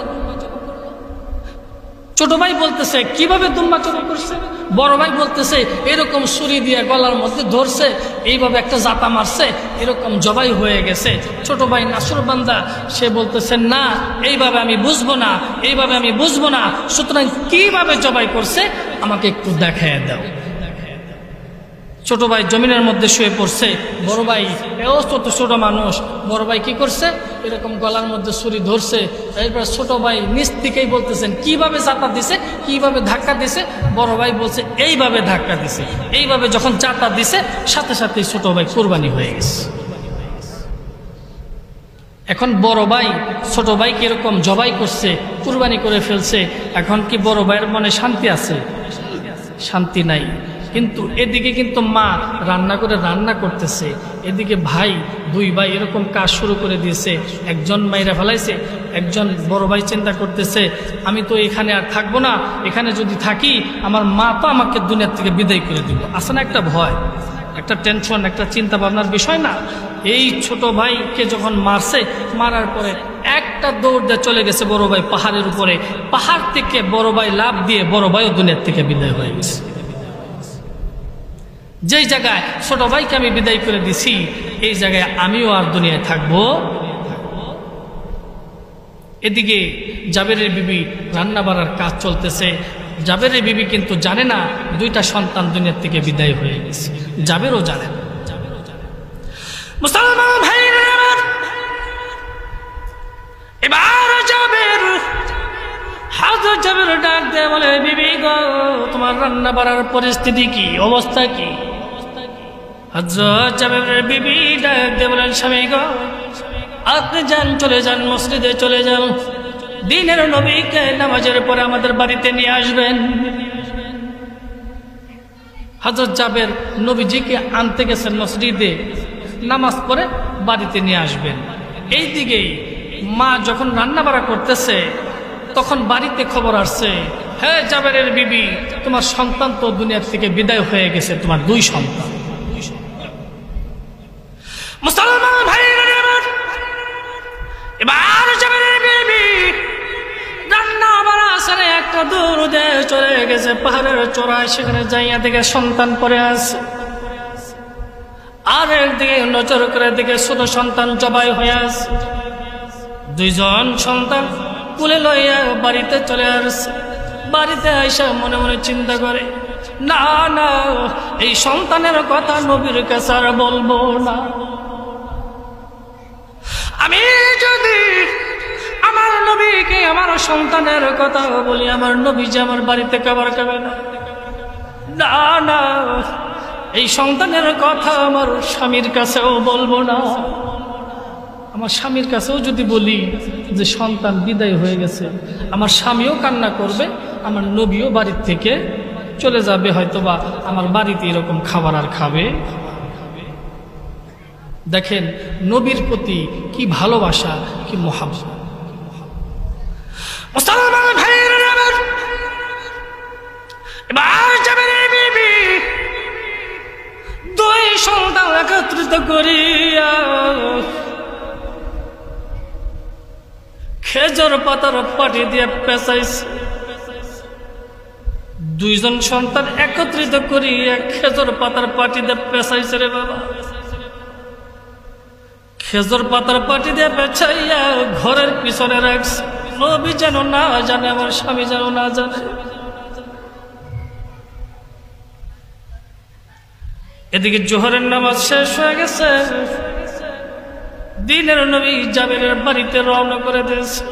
ছোট ভাই বলতেছে, কিভাবে দুম্বা জবাই করছে? বড় ভাই বলতেছে, এরকম ছুরি দিয়ে গলার মধ্যে ধরছে, এইভাবে একটা জাতা মারছে, এরকম জবাই হয়ে গেছে। ছোট ভাই নাসুর বান্দা, সে বলতেছে, না এইভাবে আমি বুঝবো না, এইভাবে আমি বুঝবো না, সুতরাং কিভাবে জবাই করছে আমাকে একটু দেখায় দাও। ছোট ভাই জমিনের মধ্যে শুয়ে পড়ছে। বড় ভাই এও ছোট মানুষ, বড় ভাই কি করছে, এরকম গলার মধ্যে ছুরি ধরছে। এরপর ছোট ভাই নিচ থেকেই বলতেছেন, কিভাবে চাতা দিছে, কিভাবে ধাক্কা দিছে? বড় ভাই বলছে, এইভাবে ধাক্কা দিছে। এইভাবে যখন চাতা দিছে, সাথে সাথে ছোট ভাই কুরবানি হয়ে গেছে। এখন বড় ভাই ছোট ভাইকে এরকম জবাই করছে, কুরবানি করে ফেলছে। এখন কি বড় ভাইয়ের মনে শান্তি আছে? শান্তি নাই। কিন্তু এদিকে কিন্তু মা রান্না করতেছে, এদিকে ভাই দুই ভাই এরকম কাজ শুরু করে দিয়েছে। একজন মাইরা ফেলাইছে, একজন বড় ভাই চিন্তা করতেছে, আমি তো এখানে আর থাকবো না, এখানে যদি থাকি আমার মা তো আমাকে দুনিয়ার থেকে বিদায় করে দিব। আসে না একটা ভয়, একটা টেনশন, একটা চিন্তা ভাবনার বিষয় না? এই ছোট ভাইকে যখন মারছে, মারার পরে একটা দৌড় দিয়ে চলে গেছে বড় ভাই পাহাড়ের উপরে। পাহাড় থেকে বড় ভাই লাফ দিয়ে বড় ভাইও দুনিয়ার থেকে বিদায় হয়ে গেছে। যেই জায়গায় ছোট ভাইকে আমি বিদায় করে দিছি, এই জায়গায় আমিও আর দুনিয়ায় থাকবো। এদিকে জাবেরের বিবি রান্না বাড়ার কাজ চলতেছে। জাবেরের বিবি কিন্তু জানে না দুইটা সন্তান দুনিয়ার থেকে বিদায় হয়ে গেছে। জাবেরও জানে না। মুসলমান ভাইরা আমার, এবার হযরত জাবের ডাক দিয়ে বলে, বিবি গো, তোমার রান্না বাড়ার পরিস্থিতি কি, অবস্থা কি? হযরত জাবেরের বিবি ডাক দিয়ে বলেন, স্বামী গো, আপনি যান, চলে যান, মসজিদে চলে যান, দিনের নবীকে নামাজের পরে আমাদের বাড়িতে নিয়ে আসবেন। হযরত জাবের নবীজিকে আনতে গেছেন মসজিদে, নামাজ পড়ে বাড়িতে নিয়ে আসবেন। এইদিকেই মা যখন রান্না বাড়া করতেছে, তখন বাড়িতে খবর আসছে, হ্যাঁ জাবেরের বিবি, তোমার সন্তান তো দুনিয়ার থেকে বিদায় হয়ে গেছে, তোমার দুই সন্তান। মুসলমান ভাইরা আমার, এবার জাবেরের বিবি রান্না বাড়া ছেড়ে একটা দূর দিয়ে চলে গেছে পাহাড়ের চূড়ায়। সেখানে যাইয়া দেখে সন্তান পড়ে আছে, আর একদিকে নজর করে দেখে ছোট সন্তান জবাই হয়ে আছে। দুইজন সন্তান কুলে লইয়া বাড়িতে চলে আসছে। বাড়িতে আইসা মনে মনে চিন্তা করে, না না, এই সন্তানের কথা নবীর কাছে আর বলবো না। আমি যদি আমার নবীকে আমার সন্তানের কথা বলি, আমার নবী যে আমার বাড়িতে খাবার খাবে না। না না, এই সন্তানের কথা আমার স্বামীর কাছেও বলবো না। আমার স্বামীর কাছেও যদি বলি যে সন্তান বিদায় হয়ে গেছে, আমার স্বামীও কান্না করবে, আমার নবীও বাড়ির থেকে চলে যাবে, হয়তোবা আমার বাড়িতে এরকম খাবার আর খাবে। দেখেন নবীর প্রতি কি ভালোবাসা, কি মহাব্বত। মুসলমান ভাইরা আমার, এবার জাবেরের বিবি দুই সন্তান একত্রিত করিয়া খেজুর পাতার পাটি দিয়ে পেঁচাইছে। দুইজন সন্তান একত্রিত করিয়া খেজুর পাতার পাটি দিয়ে পেঁচাইছে। রে বাবা, খেজুর পাতার পাটি দিয়ে পেঁচাইয়া ঘরের পিছনে রাখছে। নবী যেন না জানে, আমার স্বামী যেন না জানে। এদিকে জোহরের নামাজ শেষ হয়ে গেছে, দিনের নবী জাবেরের বাড়িতে রওনা করে দিয়েছে।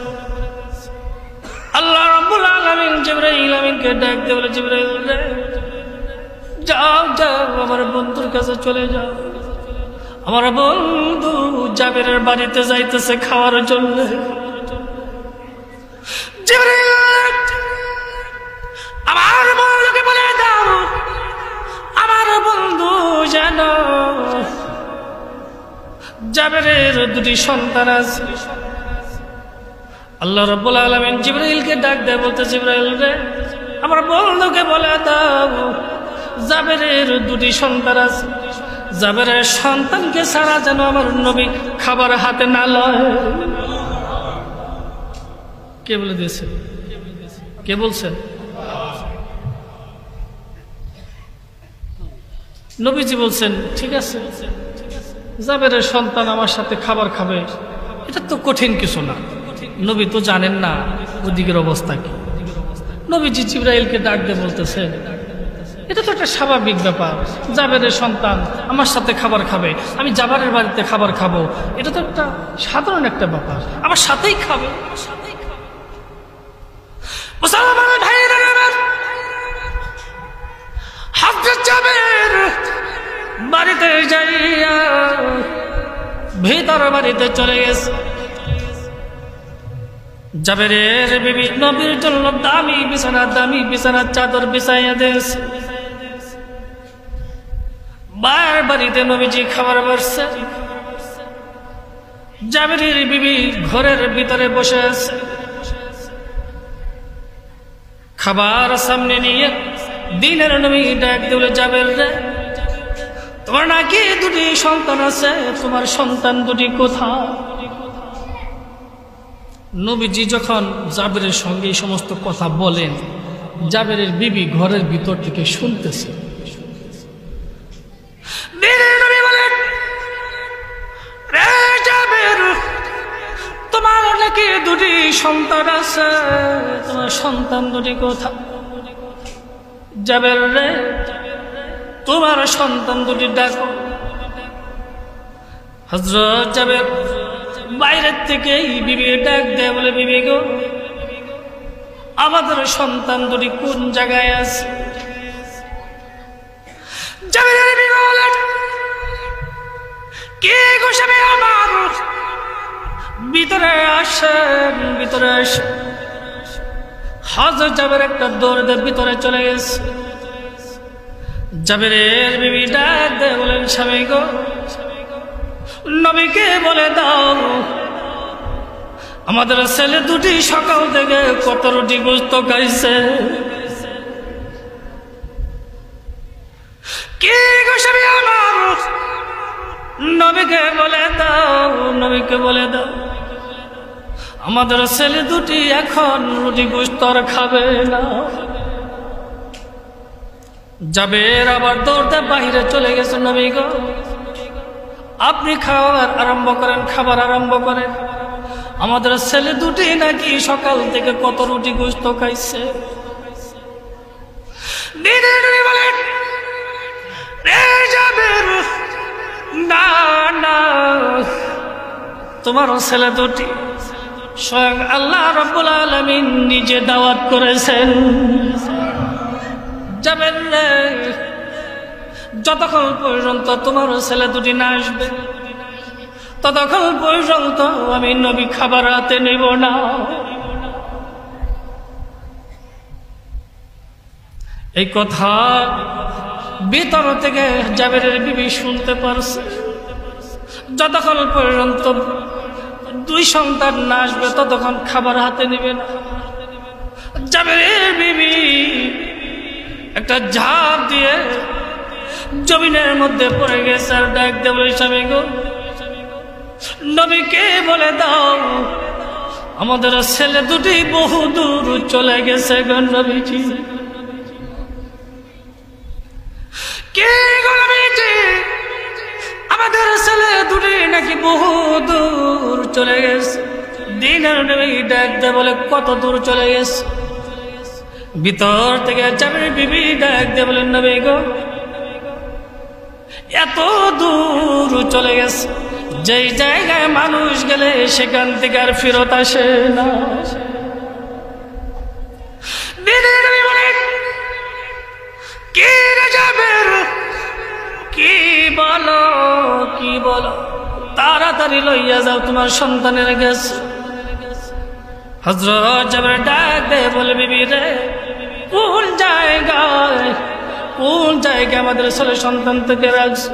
আল্লাহ রাব্বুল আলামিন জিবরাইল আমিনকে ডাক দিয়ে বলে, জিবরাইল রে, যাও যাও আমার বন্ধুর কাছে চলে যাও, আমার বন্ধু জাবেরের বাড়িতে যাইতেছে খাওয়ার জন্য। জিবরাইল, আমার বন্ধুকে বলে দাও আমার বন্ধু যেন জাবেরের দুটি সন্তান আছে। আল্লাহ রাব্বুল আলামিন জিবরাইলকে ডাক দেয়, বলতে, জিবরাইল রে, আমার বন্ধুকে বলে দাও জাবেরের দুটি সন্তান আছে, জাবেরের সন্তানকে ছাড়া যেন আমার নবী খাবার হাতে না লয়। কে বলে দিয়েছে? কে বলছেন? নবীজি বলছেন, ঠিক আছে, জাবেরের সন্তান আমার সাথে খাবার খাবে, এটা তো কঠিন কিছু না। নবী তো জানেন না ওদিকের অবস্থা কি। নবীজি জিবরাইলকে ডাক দিয়ে বলতেছেন, এটা তো একটা স্বাভাবিক ব্যাপার, জাবেরের সন্তান আমার সাথে খাবার খাবে, আমি জাবেরের বাড়িতে খাবার খাবো, এটা তো একটা সাধারণ একটা ব্যাপার, আমার সাথেই খাবে। মুসলমান ভাইরা আমার, হযরত জাবের বাড়িতে যাইয়া ভিতর বাড়িতে চলে গেছে। জাবেরের বিবি নবীর জন্য দামি বিছানার চাদর বিছাইয়া দিয়েছে। বার বাড়িতে নবীজি খাবার বসছে, জাবেরের বিবি ঘরের ভিতরে বসে আছে। খাবার সামনে নিয়ে দিনের নবী ডাক দিলে, জাবের রে, তোমার নাকি দুটি সন্তান আছে, তোমার সন্তান দুটি কোথায়? নবীজি যখন জাবেরের সঙ্গে এই সমস্ত কথা বলেন, জাবেরের বিবি ঘরের ভিতর থেকে শুনতেছে। নবী বলেন, রে জাবের, তোমার নাকি দুটি সন্তান আছে, তোমার সন্তান দুটি কোথায়? জাবের রে, তোমার সন্তান দুটি ডাকো। হযরত জাবের বাইরের থেকে বিবি ডাক দেয়, বলে, বিবি গো, আমাদের সন্তান দুটি কোন জায়গায় আছে? জাবেরের বিবি বলেন, কে গো স্বামী আমার, ভিতরে আসেন, ভিতরে আসেন। হযরত জাবের একটা দৌড় দিয়ে ভিতরে চলে গেছে। জাবেরের বিবি ডাক দেয়, বলেন, স্বামী গো, নবীকে বলে দাও আমাদের ছেলে দুটি সকাল থেকে কত রুটি গোশত খাইছে। কি গো স্বামী আমার, নবীকে বলে দাও, নবীকে বলে দাও আমাদের ছেলে দুটি এখন রুটি গোশত আর খাবে না। জাবের আবার দৌড়তে বাহিরে চলে গেছে। নবী গো, আপনি খাবার আরম্ভ করেন, খাবার আরম্ভ করেন, আমাদের ছেলে দুটি নাকি সকাল থেকে কত রুটি গোশত খাইছে। বলেন, না না, তোমার ছেলে দুটি স্বয়ং আল্লাহ রাব্বুল আলামিন নিজে দাওয়াত করেছেন। যাবেন না, যতক্ষণ পর্যন্ত তোমার ছেলে দুটি না আসবে ততক্ষণ পর্যন্ত আমি নবী খাবার হাতে নেব না। এই কথা ভিতর থেকে জাবেরের বিবি শুনতে পারছে। যতক্ষণ পর্যন্ত দুই সন্তান না আসবে ততক্ষণ খাবার হাতে নেবে না। জাবেরের বিবি একটা ঝাঁপ দিয়ে জমিনের মধ্যে পড়ে গেছে আর ডাক দেব, স্বামী গো, নবীকে বলে দাও আমাদের ছেলে দুটি বহু দূর চলে গেছে গো নবীজি। কে গো নবীজি, আমাদের ছেলে দুটি নাকি বহু দূর চলে গেছে। দিনের নবী ডাক দিয়ে বলে কত দূর চলে গেছে। ভিতর থেকে জাবের বিবি ডাক দিয়ে বলেন নবী গো এত দূর চলে গেছে, যেই জায়গায় মানুষ গেলে সেখান থেকে আর ফেরত আসে না। দিনের নবী বলেন কি রে জাবের, কি বলো কি বলো, তাড়াতাড়ি লইয়া যাও তোমার সন্তানের কাছে। হযরত জাবের ডাক দিয়ে বলে বিবি রে কোন জায়গায় আমাদের ছেলে সন্তান থেকে রাখছে?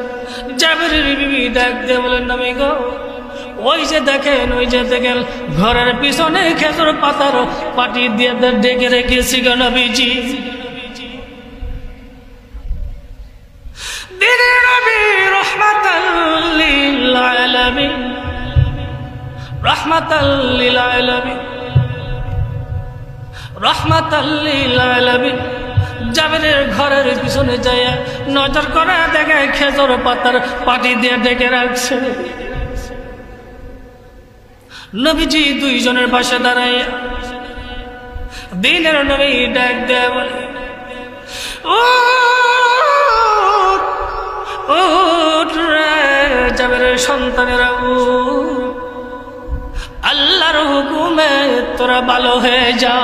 জাবেরের বিবি ডাক দিয়ে বলেন নবী গো ওই যে দেখেন ঘরের পিছনে খেজুর পাতার পাটি দিয়ে ডেকে রেখেছি গো নবীজি। দিনের নবী রাহমাতাল লিল আলামিন, রাহমাতাল লিল আলামিন, রাহমাতাল লিল আলামিন জাবেরের ঘরের পিছনে যাইয়া নজর করে দেখে খেজুর পাতার পাটি দিয়ে ডেকে রাখছে। নবীজি দুইজনের পাশে দাঁড়াইয়া দিনের নবী ডাক দেয়া বলে জাবেরের সন্তানেরা আল্লাহর হুকুমে তোরা ভালো হয়ে যা।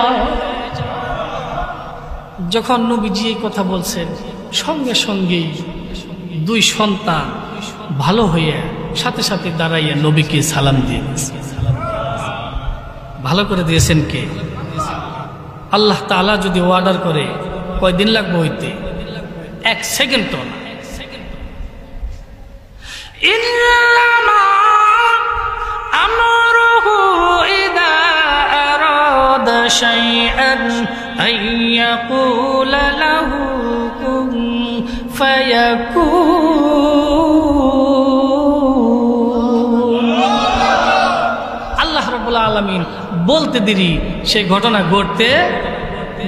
যখন নবীজি এই কথা বলছেন সঙ্গে সঙ্গেই দুই সন্তান ভালো হয়ে সাথে সাথে দাঁড়াইয়া নবীকে সালাম দিয়ে ভালো করে দিয়েছেন কে? আল্লাহ তাআলা যদি অর্ডার করে কয়দিন লাগবে হইতে? 1 সেকেন্ড তো না। ইন্নামা আমরুহু ইযা আরাদা শাইআন আইয়াকুলা লাহু কুন ফায়াকুন। আল্লাহ রাব্বুল আলামিন বলতে দেরি, সেই ঘটনা ঘটতে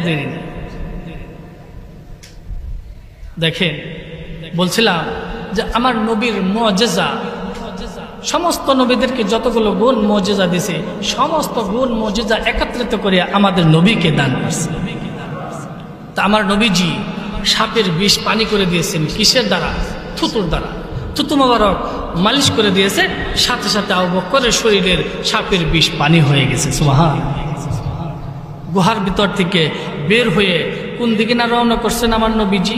দেরি না। দেখেন বলছিলাম যে আমার নবীর মুআজিজা, সমস্ত নবীদেরকে যতগুলো গুণ মুআজিজা দিয়েছে সমস্ত গুণ মুআজিজা একত্রিত করে আমাদের নবীকে দান করছে। তা আমার নবীজি সাপের বিষ পানি করে দিয়েছেন কিসের দ্বারা? থুতুর দ্বারা। থুতু মোবারক মালিশ করে দিয়েছে, সাথে সাথে আবু বকরের শরীরের সাপের বিষ পানি হয়ে গেছে। সুবহান। গুহার ভিতর থেকে বের হয়ে কোন দিকে না রওনা করছেন আমার নবীজি?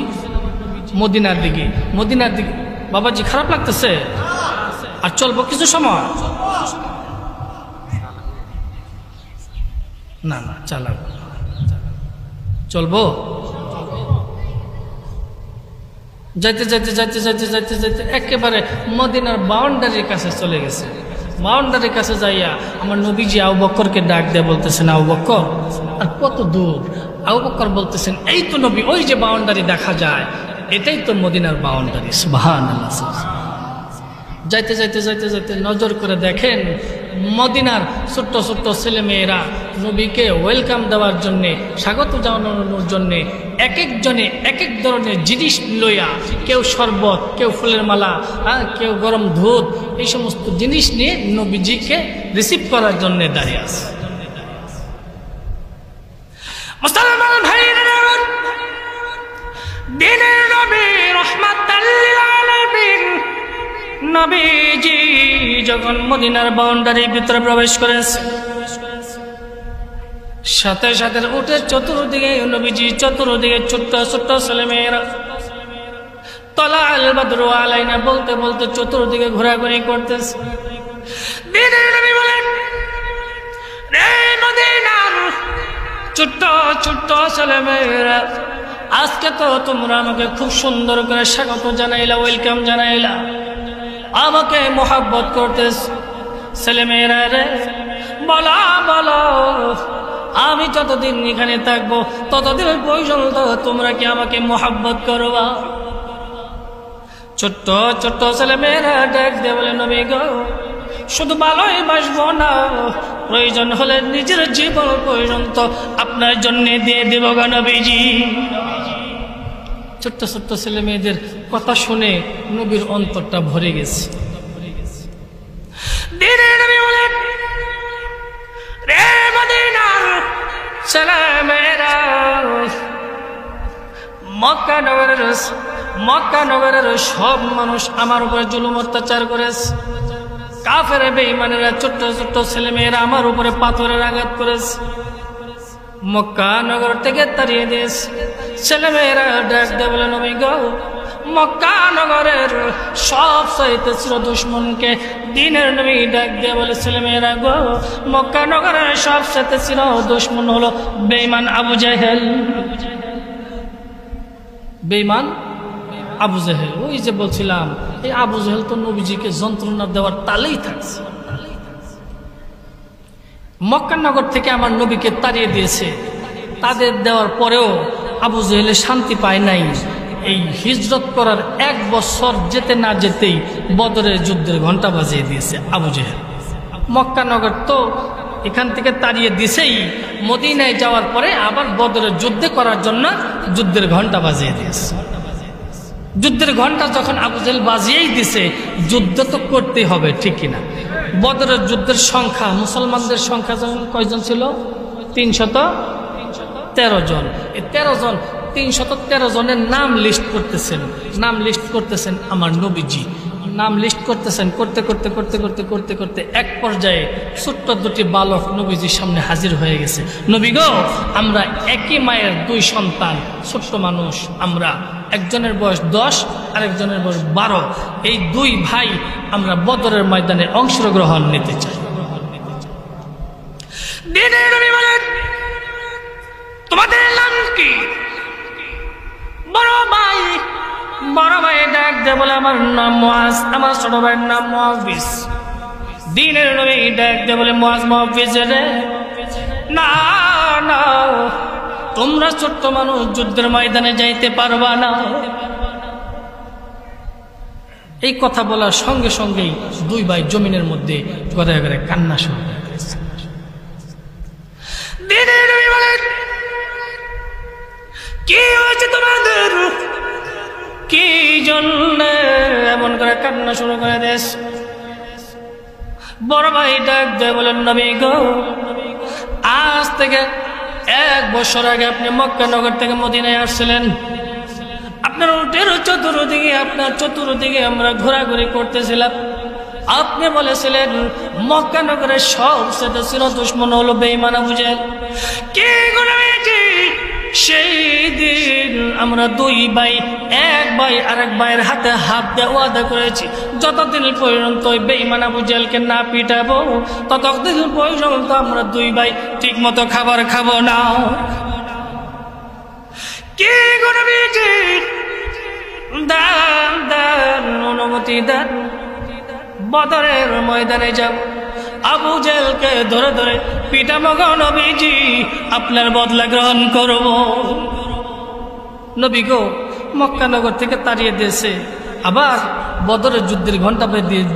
মদিনার দিকে। মদিনার দিকে। বাবাজি খারাপ লাগতেছে? আর চলবো কিছু সময়? না না চালাবো, চলবো। যাইতে যাইতে যাইতে যাইতে যাইতে যাইতে একেবারে মদিনার বাউন্ডারির কাছে চলে গেছে। বাউন্ডারির কাছে যাইয়া আমার নবীজি আবু বকরকে ডাক দিয়ে বলতেছেন আবু বকর আর কত দূর? আবু বকর বলতেছেন এই তো নবী, ওই যে বাউন্ডারি দেখা যায় এটাই তো মদিনার বাউন্ডারি। সুবহানাল্লাহ। যাইতে যাইতে যাইতে যাইতে নজর করে দেখেন মদিনার ছোট্ট ছোট্ট ছেলে মেয়েরা নবীকে ওয়েলকাম দেওয়ার জন্যে, স্বাগত জানানোর জন্যে এক একজনে এক এক ধরনের জিনিস লইয়া, কেউ শরবত, কেউ ফুলের মালা, কেউ গরম দুধ, এই সমস্ত জিনিস নিয়ে নবীজিকে রিসিভ করার জন্য দাঁড়িয়ে আছে। মুসলমান ভাইরা, দিনের নবী রাহমাতাল লিল আলামিন নবীজি যখন মদিনার বাউন্ডারির ভিতরে প্রবেশ করেছে, সাথে সাথে উঠে চতুর্দিকে নবীজি চতুর্দিকে ছোট্ট ছোট্ট ছেলেমেয়েরা তলা আল বাদরু আলাইনা বলতে বলতে চতুর্দিকে ঘোরাঘুরি করতেছে। দিনের নবী বলেন রে মদিনার ছোট্ট ছোট্ট ছেলেমেয়েরা, আজকে তো তোমরা আমাকে খুব সুন্দর করে স্বাগত জানাইলা, ওয়েলকাম জানাইলা, আমাকে মোহাব্বত করতেছ। ছেলেমেয়েরা রে বলা বলো, আমি যতদিন এখানে থাকবো ততদিন পর্যন্ত তোমরা কি আমাকে মোহাব্বত করবা? ছোট্ট ছোট্ট ছেলেমেয়েরা ডাক দিয়ে বলে নবী গো শুধু ভালোই বাসবো না, প্রয়োজন হলে নিজের জীবন পর্যন্ত আপনার জন্য দিয়ে দেব গো নবীজি। ছোট্ট ছোট্ট ছেলে মেয়েদের কথা শুনে নবীর অন্তরটা ভরে গেছে। দিনের নবী বলেন ছেলেমেয়েরা মক্কা নগরের সব মানুষ আমার উপরে জুলুম অত্যাচার করেছে। কাফের বেঈমানেরা ছোট্ট ছোট্ট ছেলেমেয়েরা আমার উপরে পাথরের আঘাত করেছে। মক্কা নগর থেকে তাড়িয়ে দিয়েছে। ছেলেমেয়েরা ডাক দিয়ে বলে, নবী গো, মক্কা নগরের সব চাইতে ছিল দুশ্মনকে। দিনের নবী ডাক দিয়ে বলে, ছেলেমেয়েরা গো, মক্কা নগরের সব চাইতে ছিল দুশ্মন হলো বেঈমান আবু জেহেল। বেঈমান আবু জেহেল, ওই যে বলছিলাম, এই আবু জেহেল তো নবীজিকে যন্ত্রণা দেওয়ার তালেই থাকছে। মক্কা নগর থেকে আমার নবীকে তাড়িয়ে দিয়েছে। তাদের দেওয়ার পরেও আবু জেহেলে শান্তি পায় নাই। এই হিজরত করার 1 বছর যেতে না যেতেই বদরের যুদ্ধের ঘন্টা বাজিয়ে দিয়েছে আবু জেহেল। মক্কা নগর তো এখান থেকে তাড়িয়ে দিছেই, মদিনায় যাওয়ার পরে আবার বদরের যুদ্ধ করার জন্য যুদ্ধের ঘন্টা বাজিয়ে দিয়েছে। যুদ্ধের ঘন্টা যখন আবু জেহেল বাজিয়েই দিছে, যুদ্ধ তো করতেই হবে, ঠিক কিনা? বদরের যুদ্ধের সংখ্যা, মুসলমানদের সংখ্যা যখন কয়জন ছিল? 313 জন। এই 13 জন, 313 জনের নাম লিস্ট করতেছেন আমার নবীজি। নাম লিস্ট করতেছেন, করতে করতে করতে করতে করতে করতে এক পর্যায়ে ছোট্ট 2টি বালক নবীজির সামনে হাজির হয়ে গেছে। নবী গো, আমরা একই মায়ের 2 সন্তান, ছোট্ট মানুষ আমরা। একজনের বয়স 10, আরেকজনের বয়স 12। এই 2 ভাই আমরা বদরের ময়দানে অংশগ্রহণ নিতে চাই। দিনের নবী বলেন, তোমাদের নাম কি? বড় ভাই ডাক দে বলে, আমার নাম মুআজ, আমার ছোট ভাইয়ের নাম মুআফিজ। দিনের নবী ডাক দে বলে, মুআজ মুআফিজ রে, না না, তোমরা ছোট্ট মানুষ, যুদ্ধের ময়দানে যাইতে পারবা না। এই কথা বলার সঙ্গে সঙ্গেই 2 ভাই জমিনের মধ্যে ঘরে ঘরে কান্না শুরু করে দিয়েছে। দিনের নবী বলেন, কি হয়েছে তোমাদের? কি জন্য এমন করে কান্না শুরু করে দিয়েছ? বড় ভাই ডাক দিয়ে বলেন, নবী গো, আজ থেকে 1 বছর আগে আপনি মক্কা নগর থেকে মদিনায় আসছিলেন। আপনার উটের চতুর্দিকে আমরা ঘোরাঘুরি করতেছিলাম। আপনি বলেছিলেন মক্কা নগরের সবচেয়ে ছিল দুশ্মন হলো বেঈমান আবু জেহেল। কি গুনাহটি? সেই দিন আমরা 2 ভাই, এক ভাই আরেক ভাইয়ের হাতে হাত দিয়ে ওয়াদা করেছি, যতদিন পর্যন্ত ওই বেঈমান আবু জেহেলকে না পিটাবো, ততদিন পর্যন্ত আমরা 2 ভাই ঠিক মতো খাবার খাবো না। কি গুনাহটি? দান অনুমতি দেন, বদরের ময়দানে যাব, আবু জেহেলকে ধরে ধরে পিটাবো গো নবীজি, আপনার বদলা গ্রহণ করব। নবী গো, মক্কা নগর থেকে তাড়িয়ে দিয়েছে, আবার বদরের যুদ্ধের ঘন্টা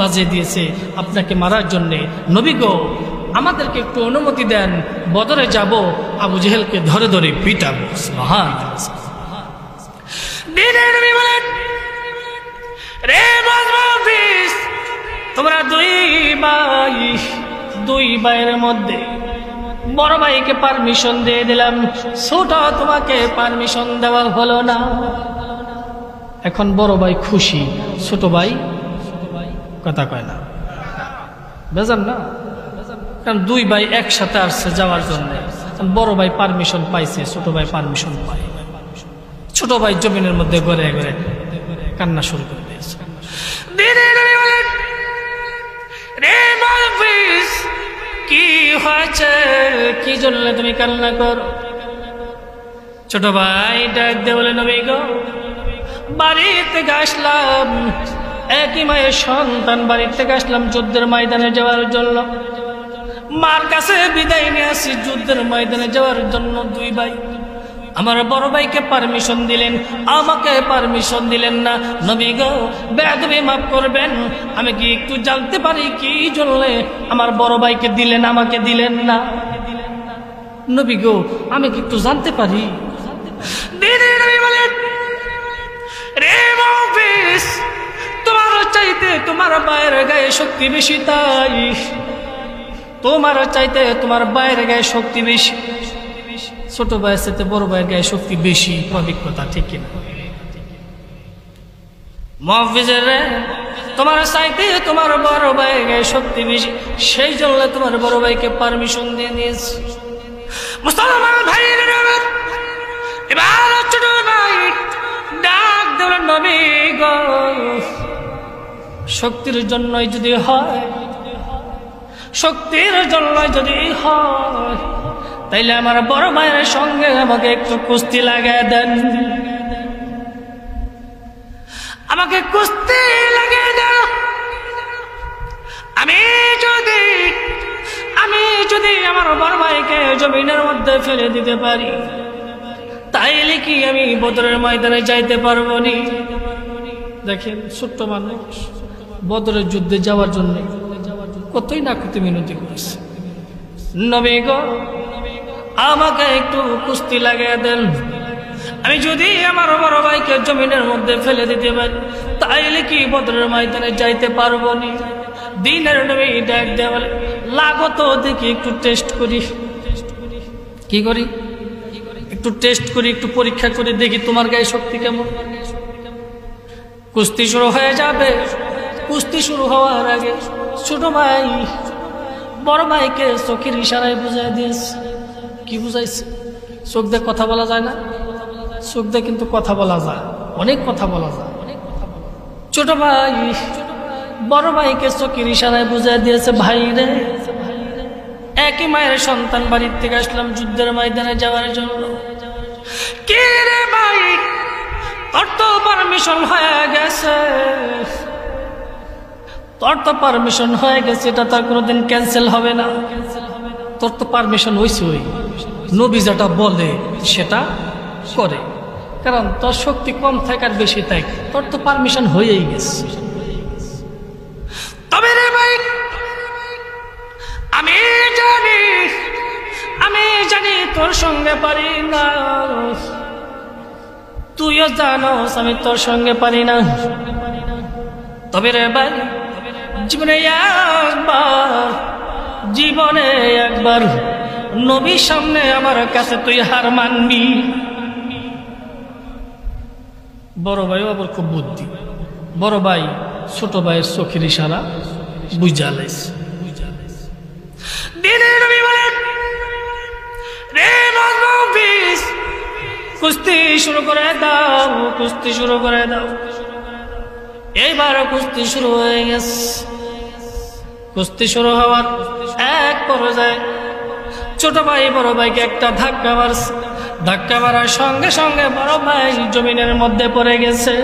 বাজিয়ে দিয়েছে আপনাকে মারার জন্যে। নবী গো, আমাদেরকে একটু অনুমতি দেন, বদরে যাব, আবু জেহেলকে ধরে ধরে পিটাবো। সুবহানাল্লাহ। দিনের নবী বলেন, রে মুআফিজ, তোমরা 2 ভাইয়ের মধ্যে বড় ভাইকে পারমিশন দিয়ে দিলাম, ছোট তোমাকে পারমিশন দেওয়া হলো না। এখন বড় ভাই খুশি, ছোট ভাই কথা কয় না, বেজান না? কারণ 2 ভাই একসাথে আসছে যাওয়ার জন্য। বড় ভাই পারমিশন পাইছে, ছোট ভাই পারমিশন পায়। ছোট ভাই জমিনের মধ্যে ঘরে ঘরে কান্না শুরু করে দিয়েছে। রে মুআফিজ, কি হয়েছে? কি জন্য তুমি কান্না করো? ছোট ভাই ডাক দিয়ে বলে, নবী গো, বাড়িতে আসলাম, একই মায়ের সন্তান, বাড়িতে আসলাম যুদ্ধের ময়দানে যাওয়ার জন্য। মার কাছে বিদায় নিয়ে আসি যুদ্ধের ময়দানে যাওয়ার জন্য। 2 ভাই আমার বড় ভাইকে পারমিশন দিলেন, আমাকে পারমিশন দিলেন না। নবী গো, বেয়াদবি মাফ করবেন, আমি কি একটু জানতে পারি কি জন্য আমার বড় ভাইকে দিলেন, আমাকে দিলেন না? নবী গো, আমি কি একটু জানতে পারি? নবী বলেন, রে মুআফিজ, তোমার চাইতে তোমার ভাইয়ের গায়ে শক্তি বেশি, তাই তোমার চাইতে তোমার ভাইয়ের গায়ে শক্তি বেশি। ছোট ভাইয়ের সাথে বড় ভাইয়ের গায়ে শক্তি বেশি, অভিজ্ঞতা, ঠিক কিনা? মুহাফিজের রে, তোমার চাইতে তোমার বড় ভাইয়ের গায়ে শক্তি বেশি, সেই জন্য তোমার বড় ভাইকে পারমিশন দিয়ে দিয়েছে। মুসলমান ভাইরা, এবার ছোট ভাই ডাক দেওয়ার নবী গো, শক্তির জন্যই যদি হয়, শক্তির জন্য যদি হয়, তাইলে আমার বড় ভাইয়ের সঙ্গে আমাকে একটু কুস্তি লাগায় দেন, আমাকে কুস্তি লাগিয়ে দেন। আমি যদি আমার বড় ভাইকে জমিনের মধ্যে ফেলে দিতে পারি, তাইলে কি আমি বদরের ময়দানে যাইতে পারবো নি? দেখেন, ছোট্ট মানুষ বদরের যুদ্ধে যাওয়ার জন্য কতই না কত মিনতি করেছে। নবী গো, আমাকে একটু কুস্তি লাগিয়ে দেন, আমি যদি আমার বড় ভাইকে জমিনের মধ্যে ফেলে দিতে পারি, তাইলে কি বদরের ময়দানে যাইতে পারবো নি? দিনের নবী ডাক দেওয়া, লাগো তো দেখি একটু টেস্ট করি। কি করি? একটু টেস্ট করি, একটু পরীক্ষা করি, দেখি তোমার গায়ে শক্তি কেমন। কুস্তি শুরু হয়ে যাবে। কুস্তি শুরু হওয়ার আগে ছোট ভাই বড় ভাইকে চোখের ইশারায় বুঝাই দিয়েছে। কি বুঝাইছে? চোখ দিয়ে কথা বলা যায় না? চোখ দিয়ে কিন্তু কথা বলা যায়, অনেক কথা বলা যায়। ছোট ভাই বড় ভাইকে চোখের ইশারায় বুঝাই দিয়েছে, ভাই রে, একই মায়ের সন্তান, বাড়ির থেকে আসলাম যুদ্ধের ময়দানে যাওয়ার জন্য। কে রে ভাই, তোর তো পারমিশন হয়ে গেছে, তোর তো পারমিশন হয়ে গেছে, এটা তো কোনোদিন ক্যান্সেল হবে না। তোর তো পারমিশন হয়েছে, ওই নবী যেটা বলে সেটা করে, কারণ তোর শক্তি কম থাকার বেশি থাক, তোর তো পারমিশন হয়েই গেছে। তবে রে ভাই, আমি জানি তোর সঙ্গে পারি না, তুইও জানোস আমি তোর সঙ্গে পারি না। তবে রে ভাই, জীবনে একবার নবীর সামনে আমার কাছে তুই হার মানবি। বড় ভাই আবার খুব বুদ্ধি। বড় ভাই ছোট ভাইয়ের চোখের ইশারা বুঝা লাইছে। দিনের নবী বলেন, রে মুহাফিজ, কুস্তি শুরু করে দাও, কুস্তি শুরু করে দাও। এইবার কুস্তি শুরু হয়ে গেছে। কুস্তি শুরু হওয়ার এক পর্যায়ে ছোট ভাই বড় ভাইকে একটা ধাক্কা মারছে। ধাক্কা মারার সঙ্গে সঙ্গে বড় ভাই জমিনের মধ্যে পড়ে গেছে।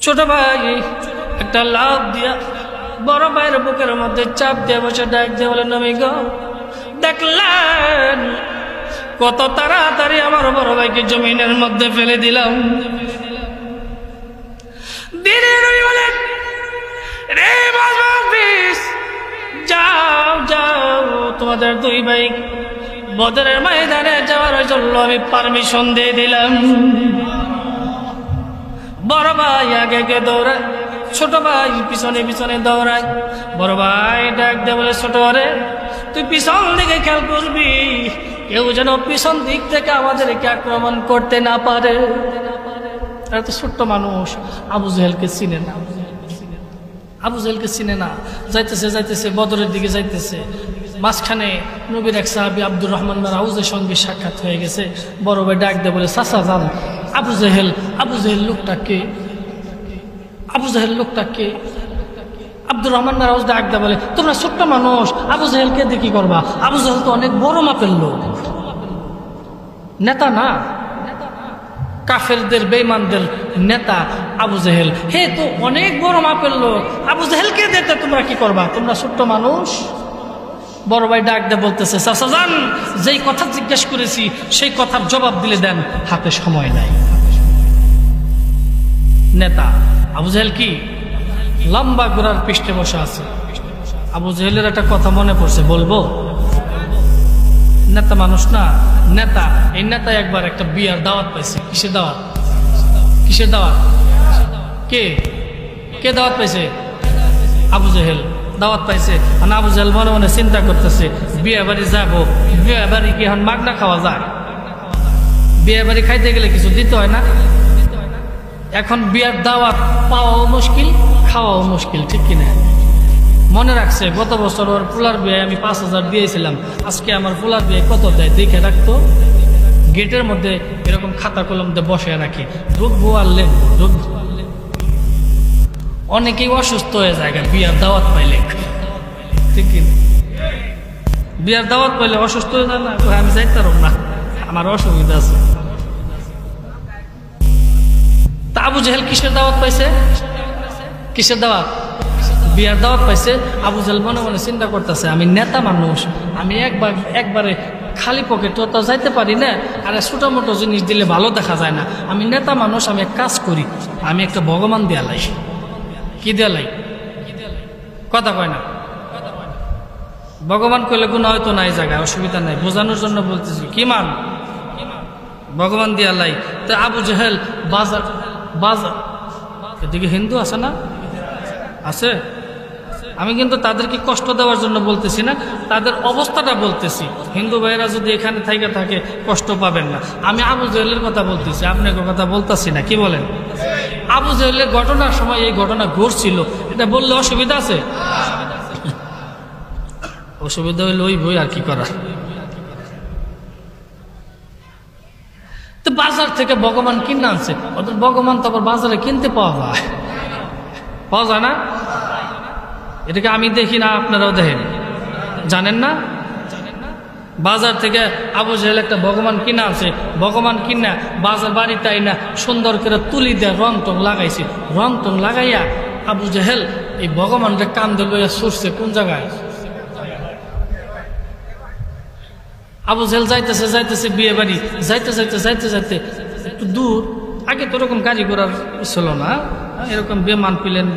ছোট ভাই একটা লাফ দিয়া বড় ভাইয়ের বুকের মধ্যে চাপ দিয়ে বসে ডাক দিয়ে বলে, নবী গো, দেখলেন কত তাড়াতাড়ি আমার বড় ভাইকে জমিনের মধ্যে ফেলে দিলাম। দিনের নবী বলেন, রে মুহাফিজ, যাও যাও, তোমাদের দুই ভাই বদরের ময়দানে যাওয়ার জন্য আমি পারমিশন দিয়ে দিলাম। বড় ভাই আগে আগে দৌড়ায়, ছোট ভাই পিছনে পিছনে দৌড়ায়। বড় ভাই ডাক দিয়ে বলে, ছোট রে, তুই পিছন দিকে খেয়াল করবি, কেউ যেন পিছন দিক থেকে আমাদেরকে আক্রমণ করতে না পারে। এরা তো ছোট্ট মানুষ, আবু জেহেলকে চিনে না, আবু জেহেলকে চিনে না। যাইতেছে যাইতেছে বদরের দিকে যাইতেছে, মাঝখানে নবীর এক সাহাবী আব্দুর রহমান আউজের সঙ্গে সাক্ষাৎ হয়ে গেছে। বড় ভাই ডাক দিয়ে বলে, চাচা যান, আবু জেহেল লোকটা কে? আবু জেহেল লোকটা কে? আব্দুর রহমান আউজ ডাক দিয়ে বলে, তোমরা ছোট্ট মানুষ, আবু জেহেলকে দিয়ে কি করবা? আবু জেহেল তো অনেক বড় মাপের লোক, নেতা না, কাফেরদের বেঈমানদের নেতা আবু জেহেল। হে তো অনেক বড় মাপের লোক, আবু জেহেলকে দিতে তোমরা কি করবা? তোমরা ছোট্ট মানুষ। বড় ভাই ডাক দিয়ে বলতেছে, চাচা যান, যেই কথা জিজ্ঞেস করেছি সেই কথার জবাব দিলে দেন, হাতে সময় নাই। নেতা আবু জেহেল কি লম্বা ঘোড়ার পৃষ্ঠে বসে আছে। আবু জেহেলের একটা কথা মনে পড়ছে, বলবো? নেতা মানুষ না, নেতা। এই নেতা একবার একটা বিয়ার দাওয়াত পাইছে। কিসের দাওয়াত? কিসের দাওয়াত? কে কে দাওয়াত পাইছে? আবু জেহেল। দাওয়াত পাইছে। আর আবু জাহেল মনে মনে চিন্তা করতেছে বিয়ে বাড়ি যাবো, বিয়ে বাড়ি কি এখন মাগনা খাওয়া যায়? বিয়ে বাড়ি খাইতে গেলে কিছু দিতে হয় না? এখন বিয়ার দাওয়াত পাওয়াও মুশকিল, খাওয়াও মুশকিল, ঠিক কিনা? মনে রাখছে গত বছর ওর পোলার বিয়ে আমি 5,000 দিয়েছিলাম, আজকে আমার পোলার বিয়ে কত দেয় দেখে রাখতো। গেটের মধ্যে এরকম খাতা কলম দিয়ে বসে রাখি, ঢুকবো আর লেখবো, ঢুকবো। অনেকেই অসুস্থ হয়ে যায় বিয়ার দাওয়াত পাইলে, ঠিক কিনা? বিয়ার দাওয়াত পাইলে অসুস্থ হয়ে যায় না? আমি যাইতে পারব না, আমার অসুবিধা আছে। তা আবু জাহেল কিসের দাওয়াত পাইছে? কিসের দাওয়াত? বিয়ার দাওয়াত পাইছে। আবু জাহেল মনে মনে চিন্তা করতেছে আমি নেতা মানুষ, আমি একবারে খালি পকেটে তো যাইতে পারি না, আর ছোটো মোটো জিনিস দিলে ভালো দেখা যায় না। আমি নেতা মানুষ, আমি এক কাজ করি, আমি একটা ভগবান দেয়া লাই। কি দেয়া লাই? কথা কয় না। ভগবান কইলে গুণ হয়তো নাই, জায়গায় অসুবিধা নাই, বোঝানোর জন্য বলতেছি। কি মান? ভগবান দিয়া লাই। তো আবু জাহেল বাজার বাজার, এদিকে হিন্দু আছে না? আছে। আমি কিন্তু তাদেরকে কষ্ট দেওয়ার জন্য বলতেছি না, তাদের অবস্থাটা বলতেছি। হিন্দু ভাইয়েরা যদি এখানে থাইকা থাকে কষ্ট পাবেন না। আমি আবু জাহেলের কথা বলতেছি, আপনাকে কথা বলতেছি না। কি বলেন? আবু জাহেলের ঘটনার সময় এই ঘটনা ঘটছিল, এটা বললে অসুবিধা আছে? অসুবিধা হইলে ওই বই, আর কি করা। তো বাজার থেকে ভগবান কিনে আনছে, ওদের ভগবান তো আবার বাজারে কিনতে পাওয়া যায়, পাওয়া যায় না? এটাকে আমি দেখি না, আপনারাও দেখেন, জানেন না? বাজার থেকে আবু জাহেল একটা ভগবান কিনা আছে। ভগবান কিনা বাজার বাড়িতে আইনা সুন্দর করে তুলি দিয়ে রং টং লাগাইছে। রং টং লাগাইয়া আবু জাহেল এই ভগবানটা কান্দে লইয়া ছুটছে কোন জায়গায়? আবু জাহেল যাইতেছে যাইতেছে বিয়ে বাড়ি, যাইতে যাইতে যাইতে যাইতে একটু দূর, আগে তো এরকম গাড়ি ঘোড়া ছিল না, এরকম বিমান প্লেন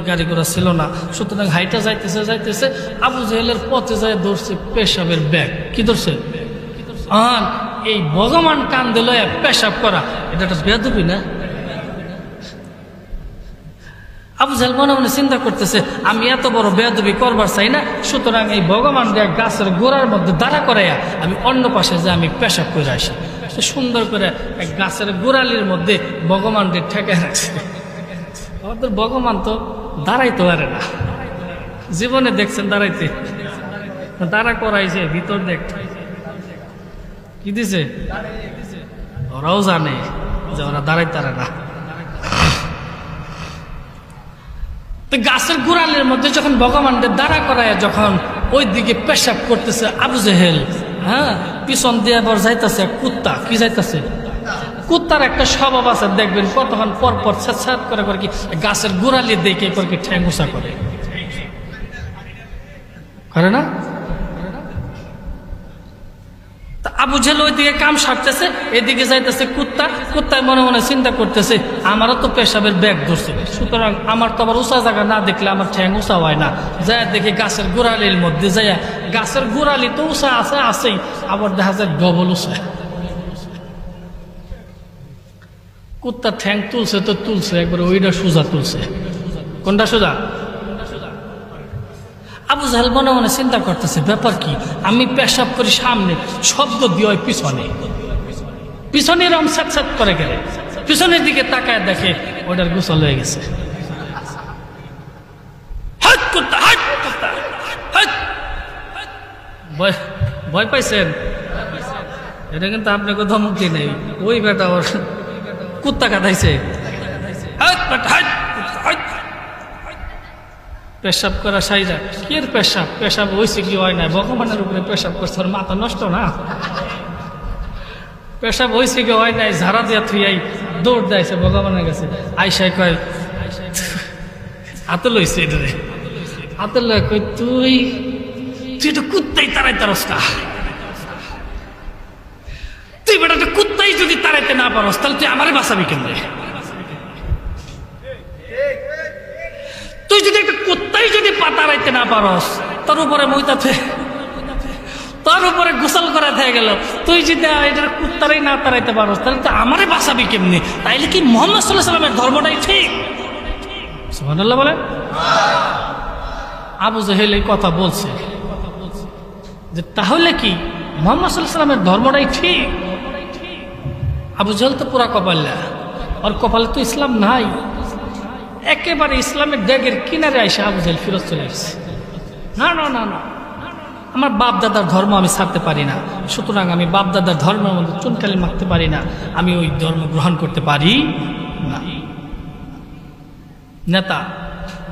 গাড়ি ঘোড়া ছিল না, সুতরাং হাইটা যাইতেছে যাইতেছে আবু জাহেলের পথে যায় ধরছে পেশাবের ব্যাগ। কি ধরছে? এই ভগবান কান্দে লইয়া পেশাব করা, এটা একটা বেয়াদবি না? আবু জাহেল মনে মনে চিন্তা করতেছে আমি এত বড় বেয়াদবি করবার চাই না, সুতরাং এই ভগবান গাছের গোড়ার মধ্যে দাঁড়া করাইয়া আমি অন্য পাশে যে আমি পেশাব করে আসি। সুন্দর করে এক গাছের গোড়ালির মধ্যে ভগবান ঠেকে রাখছে। আমাদের ভগবান তো দাঁড়াইতে পারে না, জীবনে দেখছেন দাঁড়াইতে? দাঁড়া করাইছে ভিতর দেখ কি দিছে, ওরাও জানে যে ওরা দাঁড়াইতে পারে না। তো গাছের গোড়ালের মধ্যে যখন ভগবানকে দাঁড়া করায় যখন ওই দিকে পেশাব করতেছে আবু জাহেল, হ্যাঁ, পিছন দিয়ে আবার যাইতেছে কুত্তা। কি যাইতেছে? কুত্তার একটা স্বভাব আছে, দেখবেন কতক্ষণ পর পর ছাত করে করে কি গাছের গোড়ালি দেখে করে কি ঠ্যাং উঁচা করে না? আবু জাহেল ওই দিকে কাম সারতেছে, এদিকে যাইতেছে কুত্তা। কুত্তায় মনে মনে চিন্তা করতেছে আমারও তো পেশাবের ব্যাগ ধরছে, সুতরাং আমার তো আবার উঁচা জায়গা না দেখলে আমার ঠ্যাং উঁচা হয় না। যাই দেখি গাছের গোড়ালির মধ্যে যাইয়া, গাছের গোড়ালি তো উঁচা আছে আছেই, আবার দেখা যায় ডবল উঁচা। কুত্তা ঠ্যাং তুলছে তো তুলছে, একবার ওইটা সোজা তুলছে। কোনটা সোজা? আবু জাহেল মনে মনে চিন্তা করতেছে ব্যাপার কি, আমি পেশাব করি সামনে, শব্দ দিয়ে ওই পিছনে, পিছনে এরকম সাত সাত করে গেলে পিছনের দিকে তাকায় দেখে ওটার গোসল হয়ে গেছে। ভয় পাইছেন? এটা কিন্তু আপনাকে ধমকি নেই, ওই বেটা ওর কুত্তা কাটাইছে। পেশাব করা সাইজা কি এর পেশাব? পেশাব হয়েছে কি হয় না, ভগবানের উপরে পেশাব করছে, ওর মাথা নষ্ট না? পেশাব হয়েছে কি হয় নাই, ঝাড়া দিয়া থুইয়াই দৌড় দেয়ছে ভগবানের কাছে। আইসাই কয় হাতে লইছে, এটারে হাতে লয় কই তুই তো কুত্তাই তারাই তারস না, তুই বেটা কুত্তাই যদি তারাইতে না পারস তাহলে তুই আমারে বাঁচাবি কেমনে? তুই যদি একটা কুত্তাই যদি তারাইতে না পারস, তার উপরে মইতাতে, তার উপরে গোসল করা হয়ে গেল, তুই যদি এটার কুত্তারাই না তারাইতে পারস তাহলে তো আমারে বাঁচাবি কেমনি? তাইলে কি মুহাম্মদ সাল্লাল্লাহু আলাইহি ওয়াসাল্লামের ধর্মটাই ঠিক? সুবহানাল্লাহ বলে। আবু জেহেল এই কথা বলছে যে তাহলে কি মুহাম্মদ সাল্লাল্লাহু আলাইহি ওয়াসাল্লামের ধর্মটাই ঠিক? আবু জেহেল তো পুরা কপাল্লা, আর কপালে তো ইসলাম নাই। একেবারে ইসলামের ড্যাগের কিনারে আইসা আবু জেহেল ফিরত চলে আসছে। না না না না, আমার বাপ দাদার ধর্ম আমি ছাড়তে পারি না, সুতরাং আমি বাপ দাদার ধর্মের মধ্যে চুনকালি মারতে পারি না, আমি ওই ধর্ম গ্রহণ করতে পারি না। নেতা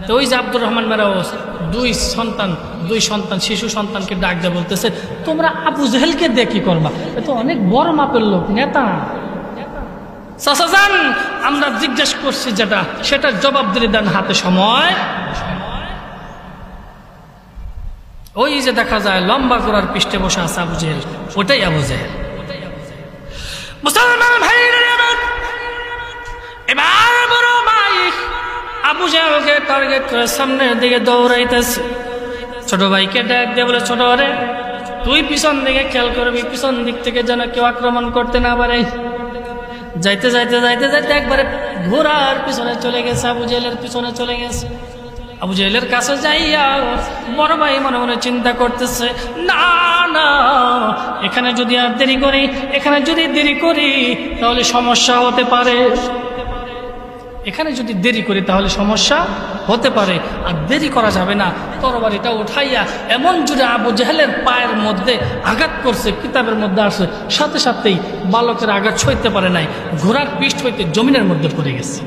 তো ওই যে আব্দুর রহমান মেরাওস দুই সন্তান শিশু সন্তানকে ডাক দেয়া বলতেছে, তোমরা আবু জেহেলকে দিয়ে কি করবা? এ তো অনেক বড় মাপের লোক, নেতা। চাচা যান, আমরা জিজ্ঞেস করছি যেটা সেটার জবাব দিয়ে দেন, হাতে সময়। ওই যে দেখা যায় লম্বা করার পৃষ্ঠে বসে আছে আবু জেহেল, ওটাই আবু জেহেল। মুসলমান ভাইরা আমার, এবার বড় ভাই আবু জেহেলকে টার্গেট করে সামনের দিকে দৌড়াইতেছে। ছোট ভাইকে ডাক দিয়ে বলে, ছোট রে তুই পিছন দিকে খেয়াল করবি, পিছন দিক থেকে যেন কেউ আক্রমণ করতে না পারে। যাইতে যাইতে যাইতে যাইতে একবারে ঘোড়ার পিছনে চলে গেছে, আবু জেহেলের পিছনে চলে গেছে। আবু জেহেলের কাছে যাইয়া বড় ভাই মনে মনে চিন্তা করতেছে, না না, এখানে যদি আর দেরি করি তাহলে সমস্যা হতে পারে। এখানে যদি দেরি করি তাহলে সমস্যা হতে পারে, আর দেরি করা যাবে না। তরবারিটা উঠাইয়া এমন জুড়ে আবু জেহেলের পায়ের মধ্যে আঘাত করছে, কিতাবের মধ্যে আসছে, সাথে সাথেই বালকের আঘাত সইতে পারে নাই, ঘোড়ার পিঠ হইতে জমিনের মধ্যে পড়ে গেছে।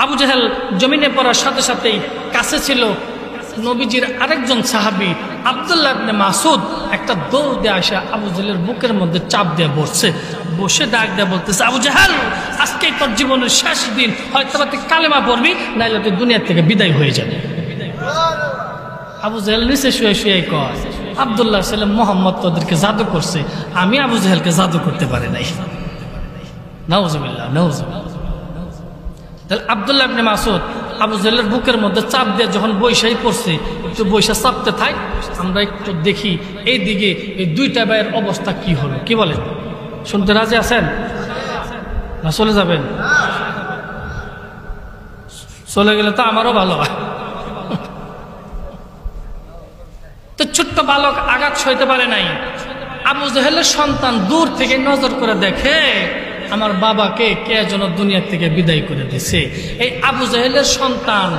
আবু জেহেল জমিনে পড়ার সাথে সাথেই কাছে ছিল নবীজির আরেকজন সাহাবী আব্দুল্লাহ ইবনে মাসউদ, একটা দৌড় দিয়ে আসা আবু জেহেলের বুকের মধ্যে চাপ দিয়ে বসে ডাক দিয়ে বলতেছে, আবু জেহেল আজকেই তোর জীবনের শেষ দিন, হয়তো তুই কালেমা পড়বি, নাইলে তুই দুনিয়া থেকে বিদায় হয়ে যাবে। আবু জেহেল নিচে শুয়ে শুয়ে কয়, আব্দুল্লাহ সাল্লাম মোহাম্মদ তোদেরকে জাদু করছে, আমি আবু জেহেলকে জাদু করতে পারি নাই। নাউজুবিল্লাহ নাউজুবিল্লাহ। তাহলে আব্দুল্লাহ ইবনে মাসউদ আবু জেহেলের বুকের মধ্যে চাপ দিয়ে যখন বৈশাই পড়ছে, একটু বৈশা চাপতে থাক, আমরা একটু দেখি এই দিকে এই দুইটা ভাইয়ের অবস্থা কি হলো। কি বলেন? শুনতে রাজি আছেন না চলে যাবেন? চলে গেলে তো আমারও ভালো হয়। তো ছোট্ট বালক আঘাত সইতে পারে নাই। আবু জেহেলের সন্তান দূর থেকে নজর করে দেখে, আমার বাবাকে কে যেন দুনিয়া থেকে বিদায় করে দিছে। এই আবু জেহেলের সন্তান,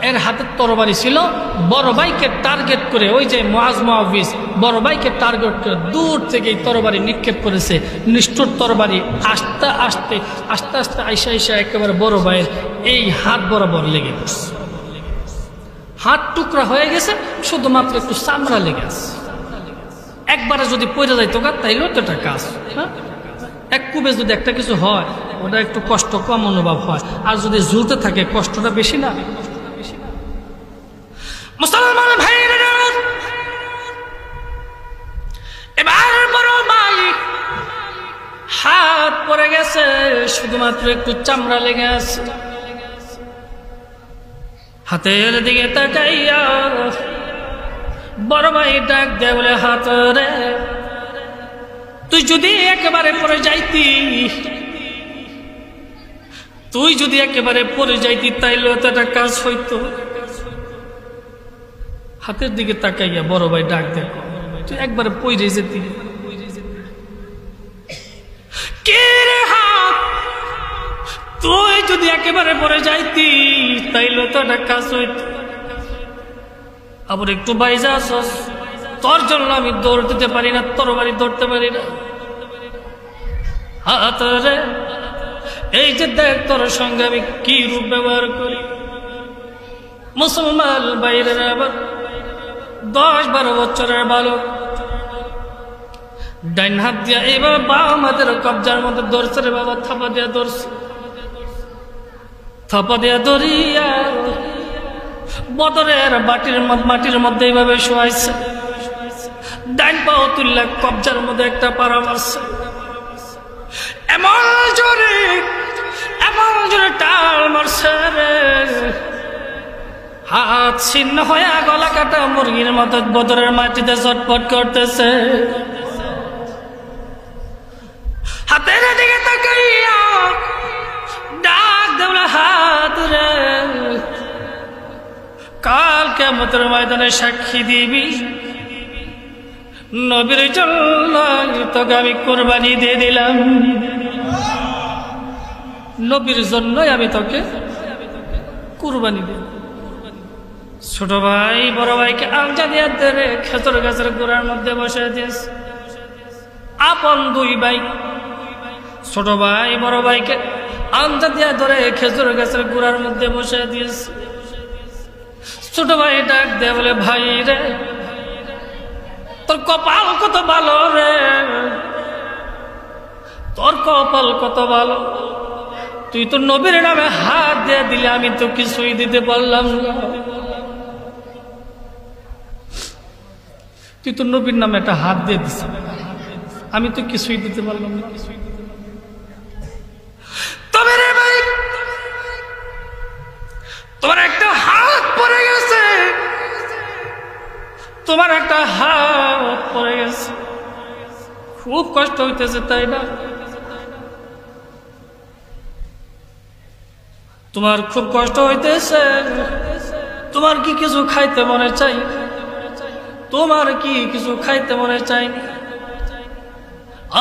এর হাতে তরবারি ছিল, বড় ভাইকে টার্গেট করে, ওই যে মুআজ মুআউবিস বড় ভাইকে টার্গেট করে দূর থেকে তরবারি নিক্ষেপ করেছে। নিষ্ঠুর তরবারি আস্তে আস্তে আস্তে আস্তে আইসা একেবারে বড় ভাইয়ের এই হাত বরাবর লেগে গেছে। হাত টুকরা হয়ে গেছে, শুধুমাত্র একটু চামড়া লেগে আছে। একবারে যদি পড়ে যাইতো তাইলেও তো একটা কাজ। হ্যাঁ, এক কুবে যদি একটা কিছু হয় ওটা একটু কষ্ট কম অনুভব হয়, আর যদি ঝুলতে থাকে কষ্টটা বেশি না। মুসলমান ভাইরা, এবার বড় ভাই হাত পড়ে গেছে, শুধুমাত্র একটু চামড়া লেগে আছে। হাতের দিকে তাকাইয়া বড় ভাই ডাক দেয় বলে, হাত রে তুই যদি একেবারে পড়ে যাইতি, তাইলে তো একটা কাজ হইতো। হাতের দিকে তাকাইয়া বড় ভাই ডাক দেয়, তুই একবারে পড়ে যেতি। কে রে হাত, তুই যদি একেবারে পড়ে যাইতি তাইলে তো একটা কাজ হইতো। আবার একটু বাইজা আসস, তোর জন্য আমি দৌড় দিতে পারি না, তরবারি ধরতে পারি না। হাত রে এই যে দেখ তোর সঙ্গে আমি কি রূপ ব্যবহার করি। মুসলমান বাইরের আবার 10-12 বছরের বালক, ডাইন হাত দিয়া এইভাবে বাম হাতের কবজার মধ্যে ধরছে রে বাবা, থাপা দিয়া ধরিয়া বদরের মাটির মধ্যে এইভাবে শোয়াইছে। ডাইন পাও তুললে কবজার মধ্যে একটা পাড়া মারছে, এমন জোরে টাল মারছে রে, হাত ছিন্ন হয়ে গলা কাটা মুরগির মতো বদরের মাটিতে চটপট করতেছে। হাতের দিকে তাকাইয়া ডাক দেওয়া, হাত রে কিয়ামতের ময়দানে সাক্ষী দিবি নবীর জন্য তোকে আমি কুরবানি দিয়ে দিলাম, নবীর জন্যই আমি তোকে কুরবানি দিলাম। ছোট ভাই বড় ভাইকে আমজাদিয়াত ধরে খেজুর গাছের গোড়ার মধ্যে বসে দিয়েছে। আপন দুই ভাই, ছোট ভাই বড় ভাইকে আমজাদিয়াত ধরে খেজুর গাছের গোড়ার মধ্যে বসে দিয়েছে। ছোট ভাই ডাক দেয় বলে, ভাই রে তোর কপাল কত ভালো রে, তোর কপাল কত ভালো, তুই তো নবীর নামে হাত দিয়ে দিলে, আমি তো কিছুই দিতে পারলাম না। তুই তো নবীর নামে একটা হাত দিয়ে দিস, আমি তো কিছুই দিতে পারলাম না। তবে রে ভাই, তোমার একটা হাত পড়ে গেছে, তোমার একটা হাত পড়ে গেছে, খুব কষ্ট হইতেছে তাই না? তোমার খুব কষ্ট হইতেছে, তোমার কি কিছু খাইতে মনে চাই? তোমার কি কিছু খাইতে মনে চাই?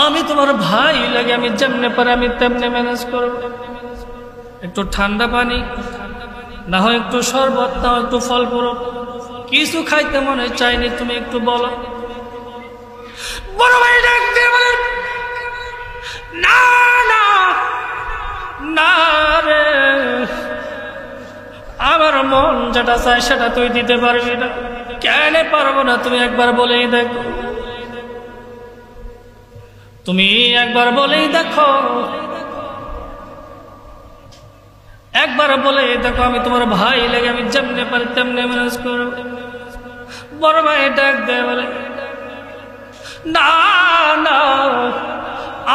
আমি তোমার ভাই লাগে, আমি যেমনে পারে আমি তেমনে ম্যানেজ করব। একটু ঠান্ডা পানি না হয় একটু শরবত, না হয় একটু ফল পুরো, কিছু খাইতে মনে চাইনি, তুমি একটু বলো। বড় ভাই ডাক দিয়ে বলেন, না না না রে, আমার মন যেটা চায় সেটা তুই দিতে পারবি না। কেন পারবো না? তুমি একবার বলেই দেখো, তুমি একবার বলেই দেখো, একবার বলে দেখো, আমি তোমার ভাই লাগে, আমি যেমনে পারি তেমনে ম্যানেজ করব। বড় ভাই ডাক দেয় বলে, না না,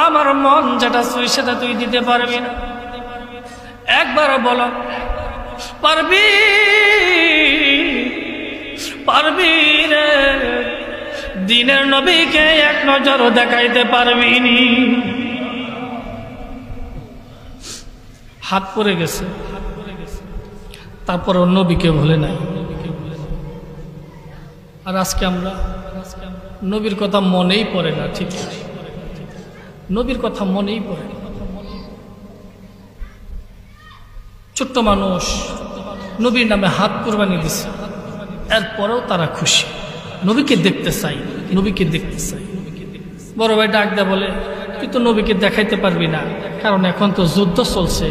আমার মন যেটা চাই সেটা তুই দিতে পারবি না। একবার বলো, পারবি পারবি রে? দিনের নবীকে এক নজর দেখাইতে পারবি নি? হাত পড়ে গেছে, তারপর নবীকে ভুলে নাই। আর আজকে আমরা নবীর কথা মনেই পড়ে না, ঠিক আছে? নবীর কথা মনেই পড়ে না। ছোট্ট মানুষ নবীর নামে হাত কুরবানি দিছে, এরপরেও তারা খুশি, নবীকে দেখতে চাই, নবীকে দেখতে চাই। বড় ভাই ডাক দেয়া বলে, তুই তো নবীকে দেখাইতে পারবি না, কারণ এখন তো যুদ্ধ চলছে,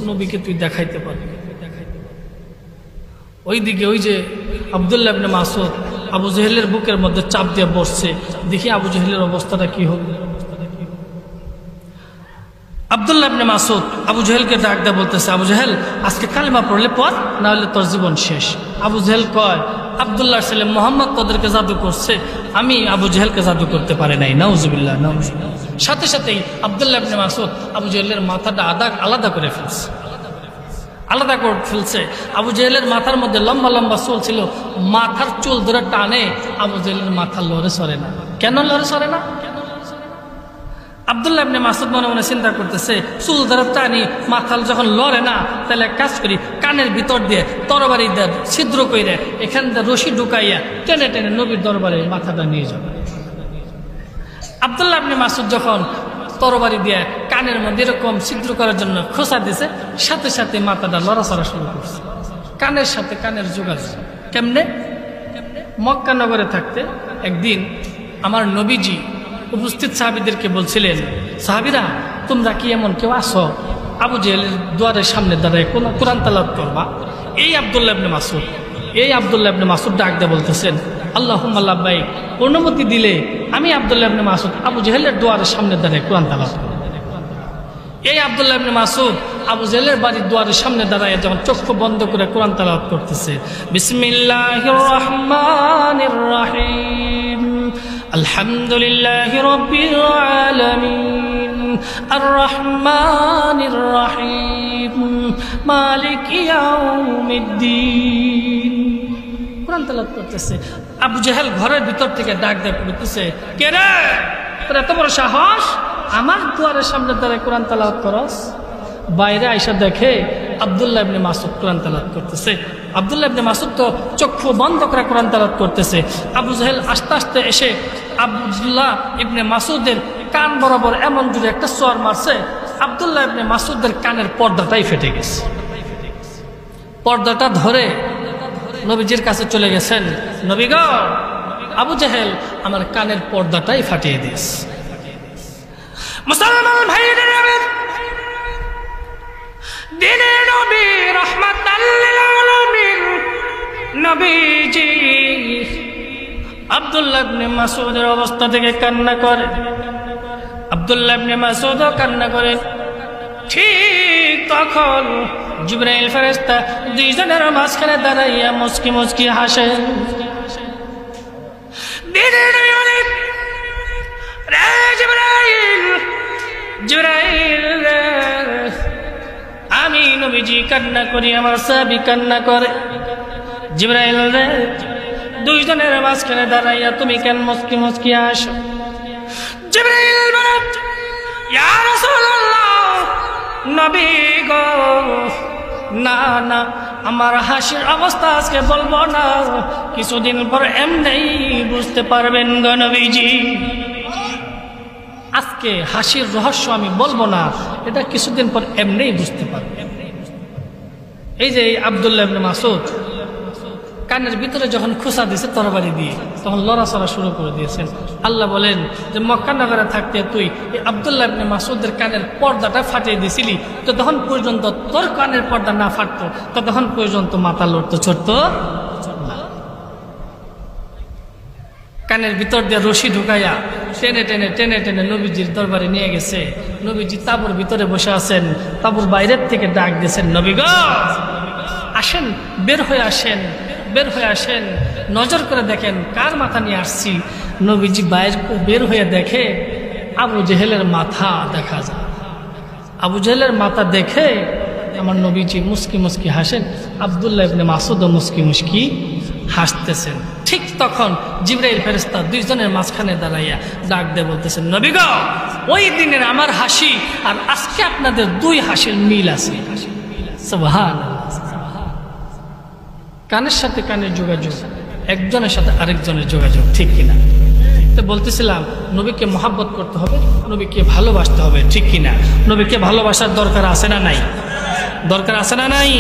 নবীকে তুই দেখাইতে পারবি। ওইদিকে ওই যে আব্দুল্লাহ ইবনে মাসউদ আবু জেহেলের বুকের মধ্যে চাপ দিয়ে বসছে, দেখি আবু জেহেলের অবস্থাটা কি হবে। আব্দুল্লাহ ইবনে মাসউদ আবু জেহেলকে ডাক দেয়া বলতেছে, আবু জেহেল আজকে কালিমা পড়লে পর, না হলে তোর জীবন শেষ। আবু জেহেল কয়, আব্দুল্লাহর ছেলে মোহাম্মদ তোদেরকে জাদু করছে, আমি আবু জেহেলকে জাদু করতে পারি নাই। নাউজুবিল্লাহ, নাউজুবিল্লাহ। সাথে সাথেই আব্দুল্লাহ ইবনে মাসউদ আবু জেহেলের মাথাটা আলাদা করে ফেলছে, আলাদা করে ফেলছে। আবু জেহেলের মাথার মধ্যে লম্বা লম্বা চুল ছিল, মাথার চুল ধরে টানে, আবু জেহেলের মাথা লড়ে সরে না। কেন লড়ে সরে না? আব্দুল্লাহ ইবনে মাসউদ মনে মনে চিন্তা করতেছে, চুল ধরে টানি, মাথা যখন লড়ে না, তাহলে এক কাজ করি, কানের ভিতর দিয়ে তরবারি দিয়ে ছিদ্র কইরে এখান দিয়ে রশি ঢুকাইয়া টেনে টেনে নবীর দরবারে মাথাটা নিয়ে যাবে। আব্দুল্লাহ ইবনে মাসউদ যখন তরবারি দিয়ে কানের মধ্যে এরকম ছিদ্র করার জন্য খোঁচা দিছে, সাথে সাথে মাথাটা লড়াচড়া শুরু করছে, কানের সাথে কানের যোগাযোগ। কেমনে? মক্কা নগরে থাকতে একদিন আমার নবীজি উপস্থিত সাহাবীদেরকে বলছিলেন, সাহাবীরা তোমরা কি এমন কেউ আসো আবু জেহেলের দুয়ারের সামনে দাঁড়ায় কোরআন তেলাওয়াত করবা? এই আব্দুল্লাহ ইবনে মাসউদ ডাক দিয়ে বলতেছেন, আল্লাহুম্মা লাব্বাইক, অনুমতি দিলে আমি আব্দুল্লাহ ইবনে মাসউদ আবু জেহেলের দুয়ারের সামনে দাঁড়ায় কোরআন তেলাওয়াত করব। এই আব্দুল্লাহ ইবনে মাসউদ আবু জেহেলের বাড়ির দুয়ারের সামনে দাঁড়ায় যখন চক্ষু বন্ধ করে কোরআন তেলাওয়াত করতেছে, বিসমিল্লাহির রহমানির রহিম, আলহামদুলিল্লাহি রাব্বিল আলামিন, আর রহমানির রহিম, মালিকি ইয়াউমিদ্দিন, কোরআন তেলাওয়াত করতেছে। আবু জেহেল ঘরের ভিতর থেকে ডাক দিয়ে বলতেছে, কে রে, তোর এত বড় সাহস, আমার দুয়ারের সামনে দাঁড়ায় কোরআন তেলাওয়াত করস? বাইরে আইসা দেখে আব্দুল্লাহ ইবনে মাসউদ কোরআন তেলাওয়াত করতেছে। আব্দুল্লাহ ইবনে মাসউদ তো চক্ষু বন্ধ করে কোরআন তেলাওয়াত করতেছে। আবু জাহেল আস্তে আস্তে এসে আব্দুল্লাহ ইবনে মাসউদের কান বরাবর এমন জোরে একটা চর মারছে, আব্দুল্লাহ ইবনে মাসউদের কানের পর্দাটাই ফেটে গেছে। পর্দাটা ধরে নবীজির কাছে চলে গেছেন, নবী গো, আবু জাহেল আমার কানের পর্দাটাই ফাটিয়ে দিয়েছে। মুসলমান ভাইরা, দিনের নবী রাহমাতাল লিল আলামিন নবীজি আব্দুল্লাহ ইবনে মাসউদের অবস্থা থেকে কান্না করে। আব্দুল্লাহ ইবনে মাসউদও কান্না করে। ঠিক তখন জিবরাইল ফেরেশতা দুইজনের মাঝখানে দাঁড়াইয়া মুচকি মুচকি হাসেন। দিনের নবী বলেন, রে জিবরাইল, জিবরাইল রে, আমি নবীজি কান্না করি, আমার সাহাবী কান্না করে। জিবরাইল রে, দুইজনের মাঝখানে দাঁড়াইয়া তুমি কেন মুচকি মুচকি হাসো? জিবরাইল বলে, ইয়া রাসূলুল্লাহ, নবী গো, না না, আমার হাসির অবস্থা আজকে বলবো না, কিছুদিন পর এমনি বুঝতে পারবেন গো নবীজি। আজকে হাসির রহস্য আমি বলবো না, এটা কিছুদিন পর এমনি বুঝতে পারবেন। এই যে আব্দুল্লাহ ইবনে মাসউদ কানের ভিতরে যখন খোঁচা দিয়েছে তরবারি দিয়ে, তখন লড়াচড়া শুরু করে দিয়েছেন। আল্লাহ বলেন যে মক্কা নগরে থাকতে তুই এই আব্দুল্লাহ ইবনে মাসউদের কানের পর্দাটা ফাটিয়ে দিয়েছিলি, ততক্ষণ পর্যন্ত তোর কানের পর্দা না ফাটতো, ততক্ষণ পর্যন্ত মাথা লড়তো চড়তো না। কানের ভিতর দিয়ে রশি ঢুকাইয়া টেনে টেনে টেনে টেনে নবীজির দরবারে নিয়ে গেছে। নবীজি তাঁবুর ভিতরে বসে আছেন, তাঁবুর বাইরের থেকে ডাক দিয়েছেন, নবী গো, আসেন, বের হয়ে আসেন, বের হয়ে আসেন, নজর করে দেখেন কার মাথা নিয়ে আসছি। নবীজি বাইরে বের হয়ে দেখে আবু জেহেলের মাথা দেখা যায়। আবু জেহেলের মাথা দেখে আমার নবীজি মুস্কি মুস্কি হাসেন, আব্দুল্লাহ ইবনে মাসউদও মুস্কি মুস্কি হাসতেছেন। ঠিক তখন জিবরাইল ফেরেশতা দুইজনের মাঝখানে দাঁড়াইয়া ডাক দিয়ে বলতেছেন, নবী গো, ওই দিনের আমার হাসি আর আজকে আপনাদের দুই হাসির মিল আছে। সুবহানাল্লাহ। কানের সাথে কানের যোগাযোগ, একজনের সাথে আরেকজনের যোগাযোগ, ঠিক কিনা? তো বলতেছিলাম নবীকে মহাব্বত করতে হবে, নবীকে ভালোবাসতে হবে, ঠিক কিনা? নবীকে ভালোবাসার দরকার আছে না নাই? দরকার আছে না নাই?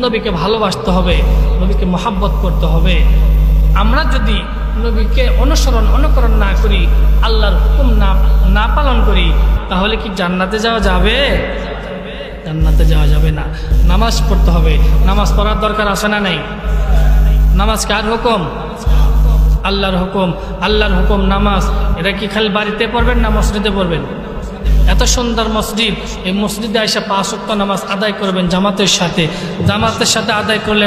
নবীকে ভালোবাসতে হবে, নবীকে মহাব্বত করতে হবে। আমরা যদি নবীকে অনুকরণ না করি, আল্লাহর হুকুম না পালন করি, তাহলে কি জান্নাতে যাওয়া যাবে? জান্নাতে যাওয়া যাবে না। নামাজ পড়তে হবে, নামাজ পড়ার দরকার আছে না নাই? নামাজ কার হুকুম? আল্লাহর হুকুম। আল্লাহর হুকুম নামাজ, এটা কি খালি বাড়িতে পড়বেন না মসজিদে পড়বেন? এত সুন্দর মসজিদ, এই মসজিদে এসে 5 ওয়াক্ত নামাজ আদায় করবেন জামাতের সাথে। জামাতের সাথে আদায় করলে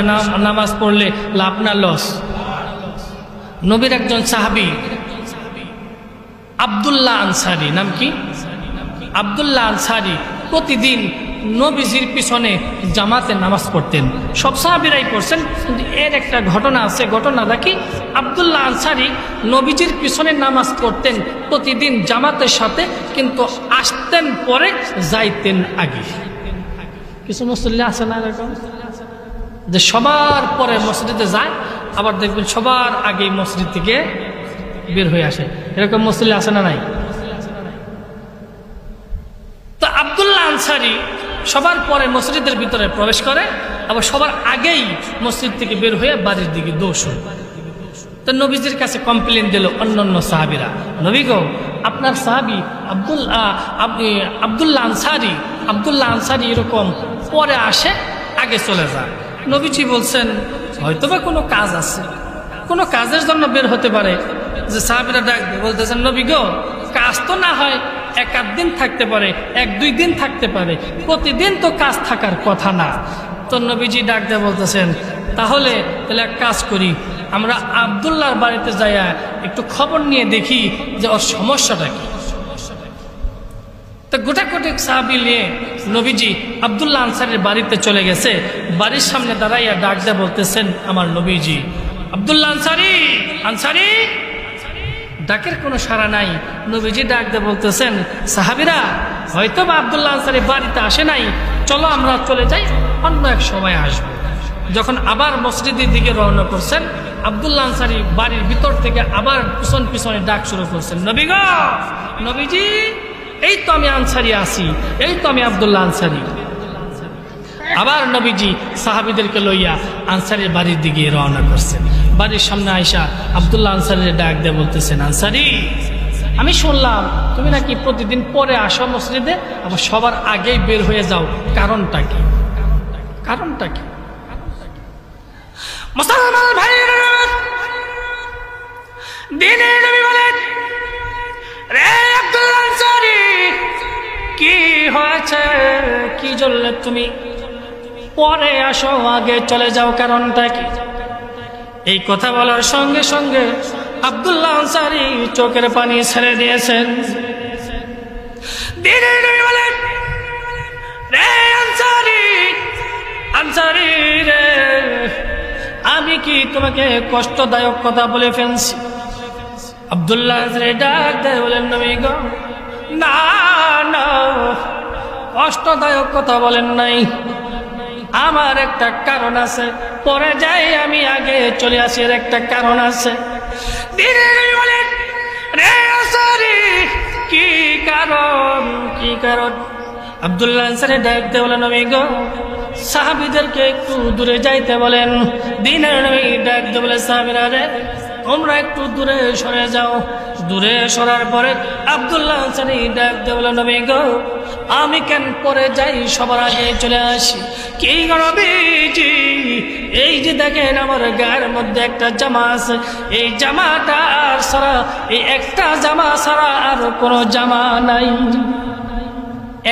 নামাজ পড়লে লাভ না লস? নবীর একজন সাহাবী আব্দুল্লাহ আনসারী, নাম কি? আব্দুল্লাহ আনসারী প্রতিদিন নবীজির পিছনে জামাতে নামাজ পড়তেন। সব সাহাবীরাই পড়ছেন, কিন্তু এর একটা ঘটনা আছে। ঘটনাটা কি? আব্দুল্লাহ আনসারী নবীজির পিছনে নামাজ পড়তেন প্রতিদিন জামাতের সাথে, কিন্তু আসতেন পরে, যাইতেন আগে। কিছু মুসল্লি আছে না এরকম, যে সবার পরে মসজিদে যায়, আবার দেখবেন সবার আগে মসজিদ থেকে বের হয়ে আসে। এরকম মুসল্লি আছে না নাই? তো আব্দুল্লাহ আনসারী সবার পরে মসজিদের ভিতরে প্রবেশ করে, আবার সবার আগেই মসজিদ থেকে বের হয়ে বাড়ির দিকে দৌড়। তো নবীজির কাছে কমপ্লেন দিল অন্যান্য সাহাবীরা, নবী গো, আপনার সাহাবী আব্দুল্লাহ আনসারী এরকম পরে আসে, আগে চলে যায়। নবীজি বলছেন হয়তোবা কোনো কাজ আছে, কোনো কাজের জন্য বের হতে পারে। যে সাহাবীরা ডাক দিয়ে বলতেছেন, নবী গো, কাজ তো না হয় 1-8 দিন থাকতে পারে, 1-2 দিন থাকতে পারে, প্রতিদিন তো কাজ থাকার কথা না। তো নবীজি ডাক দিয়ে বলতেছেন, তাহলে এক কাজ করি, আমরা আব্দুল্লাহর বাড়িতে যাইয়া একটু খবর নিয়ে দেখি যে ওর সমস্যাটা কি। তো গোটাকটি সাহাবী নিয়ে নবীজি আব্দুল্লাহ আনসারীর বাড়িতে চলে গেছে। বাড়ির সামনে দাঁড়াইয়া ডাক দিয়ে বলতেছেন আমার নবীজি, আব্দুল্লাহ আনসারী। ডাকের কোনো সাড়া নাই। নবীজি ডাক দিয়ে বলতেছেন, সাহাবীরা, হয়তো বা আব্দুল্লাহ আনসারী বাড়িতে আসে নাই, চলো আমরা চলে যাই, অন্য এক সময় আসবো। যখন আবার মসজিদের দিকে রওনা করছেন, আব্দুল্লাহ আনসারী বাড়ির ভিতর থেকে আবার পিছন পিছনে ডাক শুরু করছেন, নবী গো, নবীজি, এই তো আমি আনসারী আছি, এই তো আমি আব্দুল্লাহ আনসারী। আবার নবীজি সাহাবীদেরকে লইয়া আনসারীর বাড়ির দিকে রওনা করছেন। বাড়ির সামনে আয়সা আব্দুল্লাহ আনসারীর ডাক দিয়ে বলতেছেন, আনসারী, আমি শুনলাম তুমি নাকি প্রতিদিন পরে আসো মসজিদে, আবার সবার আগেই বের হয়ে যাও, কারণটা কি? কারণটা কি? মুসলমান ভাইরা, দ্বীনের নবী বলেন, রে আব্দুল্লাহ আনসারী, কি হয়েছে? কি জন্য তুমি পরে আসো, আগে চলে যাও, কারণটা কি? এই কথা বলার সঙ্গে সঙ্গে আব্দুল্লাহ আনসারী চোখের পানি ছেড়ে দিয়েছেন। দ্বীনের নবী বলেন, রে আনসারী, আনসারী রে, আমি কি তোমাকে কষ্টদায়ক কথা বলে ফেলছি? আব্দুল্লাহ আনসারী ডাক দিয়ে বলেন, নবী গো, না না, কষ্টদায়ক কথা বলেন নাই, আমার একটা কারণ আছে, পরে যাই আমি আগে চলে আসি, এর একটা কারণ আছে। বলেন, রে আনসারী, কি কারণ? কি কারণ? আব্দুল্লাহ আনসারী ডাক দিয়ে বলেন, নবী গো, সাহাবীদেরকে একটু দূরে যাইতে বলেন। দ্বীনের নবী ডাক দিয়ে বলে, সাহাবীরা রে, তোমরা একটু দূরে সরে যাও। দূরে সরার পরে আব্দুল্লাহ আনসারী ডাক দিয়ে বলে, নবী গো, আমি কেন পরে যাই, সবার আগে চলে আসি? কি নবীজি, এই যে দেখেন আমার গায়ের মধ্যে একটা জামা আছে, এই জামাটা আর সারা, এই একটা জামা ছাড়া আর কোনো জামা নাই।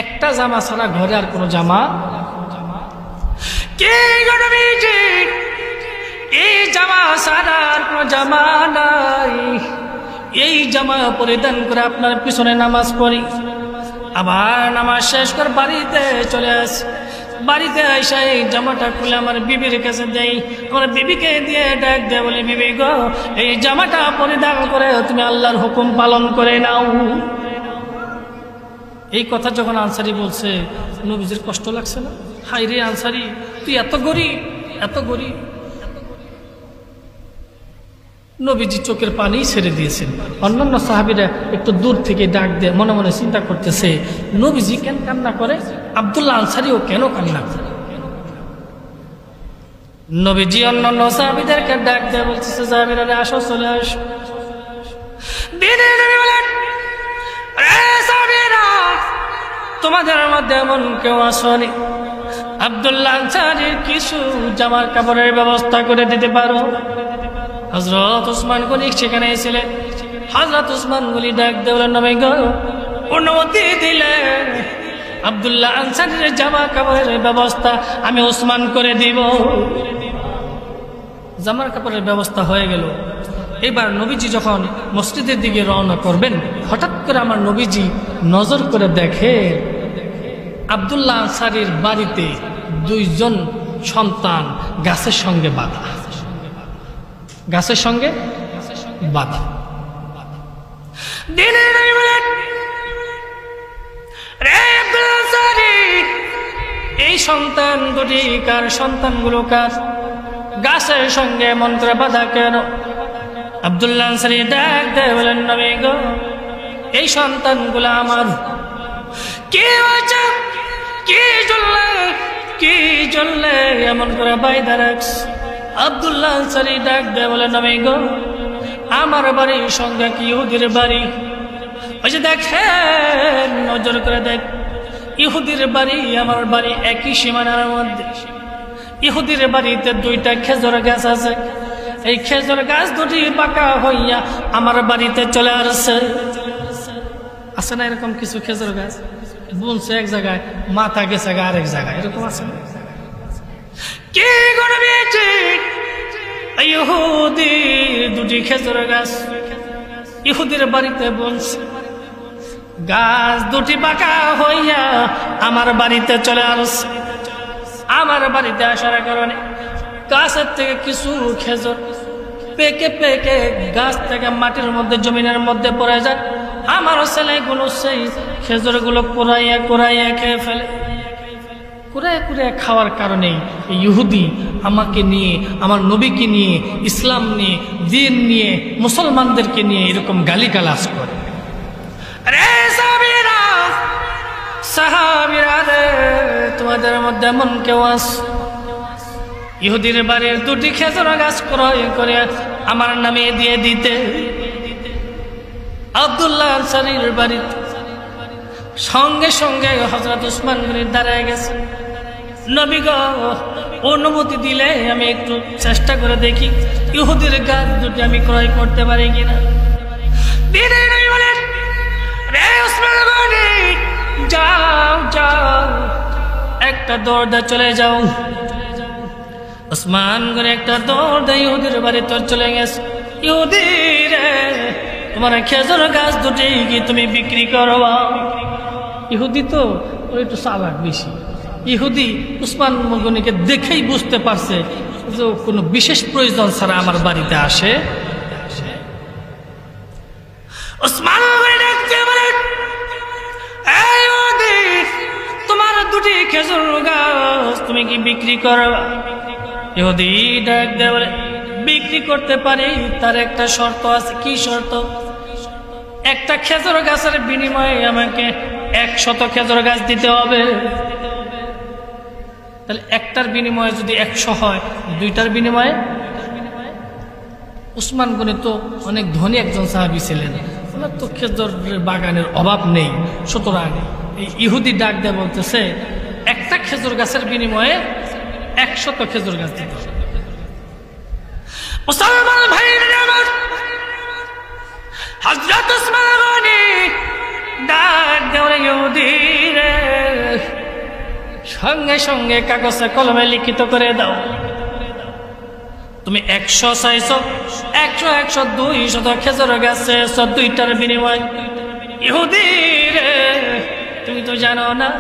একটা জামা ছাড়া ঘরে আর কোনো জামা? কি নবীজি, এই জামা ছাড়া আর কোনো জামা নাই, এই জামা পরিধান করে আপনার পিছনে নামাজ পড়ি, আবার নামাজ শেষ করে বাড়িতে চলে আসি। বাড়িতে আইসা এই জামাটা খুলে আমার বিবির কাছে দেই, আমার বিবিকে দিয়ে ডাক দিয়ে বলি, বিবি গো, এই জামাটা পরিধান করে তুমি আল্লাহর হুকুম পালন করে নাও। এই কথা যখন আনসারী বলছে, নবীজির কষ্ট লাগছে না? হাই রে আনসারী, তুই এত গরিব, এত গরিব। নবীজি চোখের পানি ছেড়ে দিয়েছেন। অন্যান্য সাহাবীরা একটু দূর থেকে ডাক দিয়ে মনে মনে চিন্তা করতেছে, নবীজি কেন কান্না করে, আব্দুল্লাহ আনসারীও কেন কান্না করে? নবীজি অন্যান্য সাহাবীদেরকে ডাক দিয়ে বলতেছে, সাহাবীরা আসো, চলে আসো। দ্বীনের নবী বলেন, রে সাহাবীরা, তোমাদের মধ্যে এমন কেউ আসেনি আব্দুল্লাহ আনসারীর কিছু জামার কাপড়ের ব্যবস্থা করে দিতে পারো? হযরত ওসমান গনি সেখানে ছিলেন। হযরত ওসমান গনি ডাক দেওয়ার নবী গো, অনুমতি দিলেন, আব্দুল্লাহ আনসারীর জামা কাপড়ের ব্যবস্থা আমি ওসমান করে দিব। জামার কাপড়ের ব্যবস্থা হয়ে গেল। এবার নবীজি যখন মসজিদের দিকে রওনা করবেন, হঠাৎ করে আমার নবীজি নজর করে দেখে আব্দুল্লাহ আনসারীর বাড়িতে দুইজন সন্তান গাছের সঙ্গে বাঁধা, গাছের সঙ্গে বাঁধা। এই সন্তান দুটি কার? সন্তানগুলো কার? গাছের সঙ্গে মন্ত্রে বাঁধা কেন? আব্দুল্লাহ আনসারী ডাক দেয় বলেন, নবী গো, এই সন্তানগুলো আমার। কি হয়েছে? কি জ্বললে, কি জ্বললে এমন করে বাইদা রাখস? আব্দুল্লাহ আনসারী ডাক দেয় বলে, নবী গো, আমার বাড়ির সঙ্গে কি ইহুদির বাড়ি? ওই যে দেখেন, নজর করে দেখ, ইহুদির বাড়ি আমার বাড়ি একই সীমানার মধ্যে। ইহুদির বাড়িতে দুইটা খেজুর গাছ আছে, এই খেজুর গাছ দুটি বাঁকা হইয়া আমার বাড়িতে চলে আসছে। আছে না এরকম কিছু খেজুর গাছ? বুনছে এক জায়গায়, মাথা গেছে আরেক জায়গায়, এরকম আছে না? কি করবি? ইহুদির দুটি খেজুর গাছ ইহুদির বাড়িতে বলছে, গাছ দুটি বাঁকা হইয়া আমার বাড়িতে চলে আসছে। আমার বাড়িতে আসার কারণে গাছের থেকে কিছু খেজুর পেকে পেকে গাছ থেকে মাটির মধ্যে, জমিনের মধ্যে পড়ে যায়। আমার ছেলেগুলো সেই খেজুরগুলো কুড়াইয়া কুড়াইয়া খেয়ে ফেলে। কুড়ায় কুড়ায় খাওয়ার কারণেই ইহুদি আমাকে নিয়ে, আমার নবীকে নিয়ে, ইসলাম নিয়ে, দিন নিয়ে, মুসলমানদেরকে নিয়ে এরকম গালিগালাজ করে। আরে সাহাবীরা রে, তোমাদের মধ্যে এমন কেউ আছে ইহুদির বাড়ির 2টি খেজুর গাছ ক্রয় করে আমার নামে দিয়ে দিতে? আব্দুল্লাহ আনসারীর বাড়িতে সঙ্গে সঙ্গে হযরত উসমান গনি দাঁড়ায় গেছে। নবী গো, অনুমতি দিলে আমি একটু চেষ্টা করে দেখি ইহুদির গাছ 2টি আমি ক্রয় করতে পারি কিনা। দিনে নবী বলেন, রে উসমান গনি, যাও যাও, একটা দৌড় দিয়ে চলে যাও। উসমান গনি একটা দৌড় দিয়ে ইহুদির বাড়িতে চলে গেছে। ইহুদি রে, তোমার খেজুর গাছ 2টি কি তুমি বিক্রি করবা? ইহুদি তো ওই একটু চালাক বেশি। ইহুদি উসমান গনিকে দেখেই বুঝতে পারছে যে কোনো বিশেষ প্রয়োজন ছাড়া আমার বাড়িতে আসে। উসমান গনি দেখতে বলেন, এই ইহুদি, তোমার 2টি খেজুর গাছ তুমি কি বিক্রি করবা? ইহুদি ডাক দিয়ে বলে, বিক্রি করতে পারি, তার একটা শর্ত আছে। কি শর্ত? একটা খেজুর গাছের বিনিময়ে আমাকে 100 খেজুর গাছ দিতে হবে। তাহলে একটার বিনিময়ে যদি 100 হয়, 2টার বিনিময়ে? উসমান গনি তো অনেক ধনী একজন সাহাবী ছিলেন, ওনার তো খেজুরের বাগানের অভাব নেই। সুতরাং এই ইহুদি ডাক দিয়ে বলতেছে, একটা খেজুর গাছের বিনিময়ে 100 খেজুর গাছ দিতে হবে। মুসলমান ভাইরা আমার, হযরত উসমান গনি ডাক দেওয়া ইহুদি রে, সঙ্গে সঙ্গে কাগজে কলমে লিখিত করে দাও। তুমি 100 চাইছো, 100 100 200 খেজুর গাছ চাইছো 2টার বিনিময়। ইহুদি রে, তুমি তো জানো না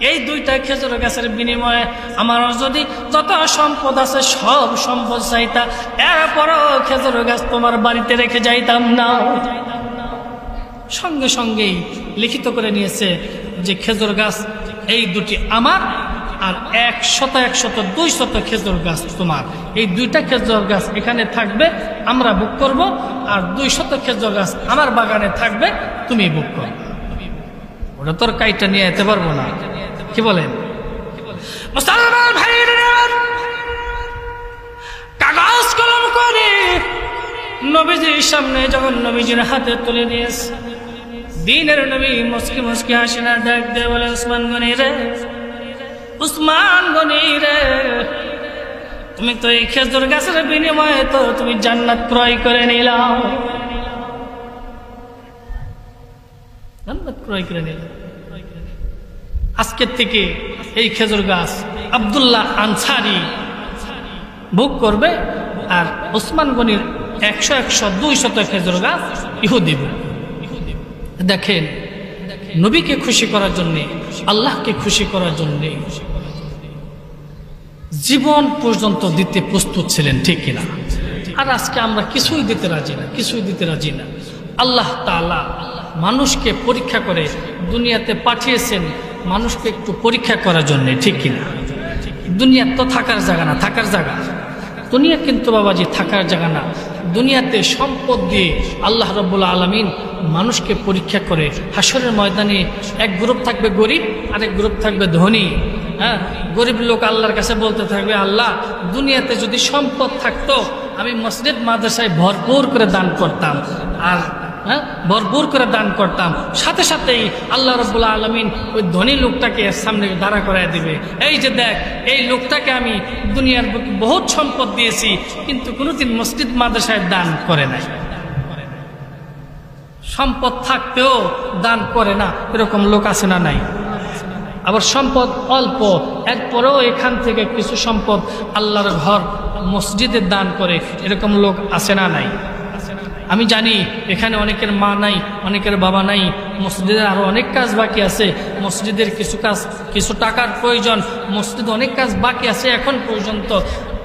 এই 2টা খেজুর গাছের বিনিময়ে আমার যদি যত সম্পদ আছে সব সম্পদ চাইতা, এরপরও খেজুর গাছ তোমার বাড়িতে রেখে যাইতাম না। সঙ্গে সঙ্গেই লিখিত করে নিয়েছে যে খেজুর গাছ এই 2টি আমার, আর 100 200 খেজুর গাছ তোমার। এই 2টা খেজুর গাছ এখানে থাকবে, আমরা বুক করব, আর 200 খেজুর গাছ আমার বাগানে থাকবে, তুমি বুক করবে। ওটা তোর কাইটা নিয়ে যেতে পারবো না। কি বলেন মুসলমান ভাইরা? কাগজ কলম করে নবীজির সামনে যখন নবীজির হাতে তুলে দিয়েছে, দিনের নবী মুস্কি মুস্কি হাসি না ডাক দিয়ে বলে, উসমান গনি রে, উসমান গনি রে, তুমি তো এই খেজুর গাছের বিনিময়ে তো তুমি জান্নাত ক্রয় করে নিলাম। জান্নাত ক্রয় করে নিলাম। আজকের থেকে এই খেজুর গাছ আব্দুল্লাহ আনসারী ভোগ করবে, আর উসমান গনির 100 100 200 খেজুর গাছ ইহুদি ভোগ। দেখেন, নবীকে খুশি করার জন্যে, আল্লাহকে খুশি করার জন্যে জীবন পর্যন্ত দিতে প্রস্তুত ছিলেন, ঠিক কিনা? আর আজকে আমরা কিছুই দিতে রাজি না, কিছুই দিতে রাজি না। আল্লাহ তাআলা মানুষকে পরীক্ষা করে দুনিয়াতে পাঠিয়েছেন মানুষকে একটু পরীক্ষা করার জন্যে, ঠিক কিনা? দুনিয়া তো থাকার জায়গা না, থাকার জায়গা দুনিয়া কিন্তু বাবাজি থাকার জায়গা না। দুনিয়াতে সম্পদ দিয়ে আল্লাহ রাব্বুল আলামিন মানুষকে পরীক্ষা করে। হাসরের ময়দানে এক গ্রুপ থাকবে গরিব, আরেক গ্রুপ থাকবে ধনী। হ্যাঁ, গরিব লোক আল্লাহর কাছে বলতে থাকবে, আল্লাহ দুনিয়াতে যদি সম্পদ থাকতো আমি মসজিদ মাদ্রাসায় ভরপুর করে দান করতাম, আর ভরপুর করে দান করতাম। সাথে সাথেই আল্লাহ রাব্বুল আলামিন ওই ধনী লোকটাকে সামনে দাঁড়া করায় দিবে, এই যে দেখ, এই লোকটাকে আমি দুনিয়ার বুকে বহুত সম্পদ দিয়েছি, কিন্তু কোনোদিন মসজিদ মাদ্রাসায় দান করে নাই। সম্পদ থাকতেও দান করে না, এরকম লোক আছে না নাই? আবার সম্পদ অল্প, এরপরেও এখান থেকে কিছু সম্পদ আল্লাহর ঘর মসজিদে দান করে, এরকম লোক আছে না নাই? আমি জানি এখানে অনেকের মা নাই, অনেকের বাবা নাই, মসজিদের আরো অনেক কাজ বাকি আছে, মসজিদের কিছু কাজ, কিছু টাকার প্রয়োজন, মসজিদে অনেক কাজ বাকি আছে এখন পর্যন্ত।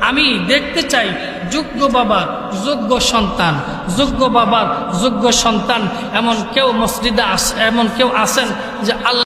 আমি দেখতে চাই যোগ্য বাবার যোগ্য সন্তান, যোগ্য বাবার যোগ্য সন্তান এমন কেউ মসজিদে এমন কেউ আছেন যে আল্লাহ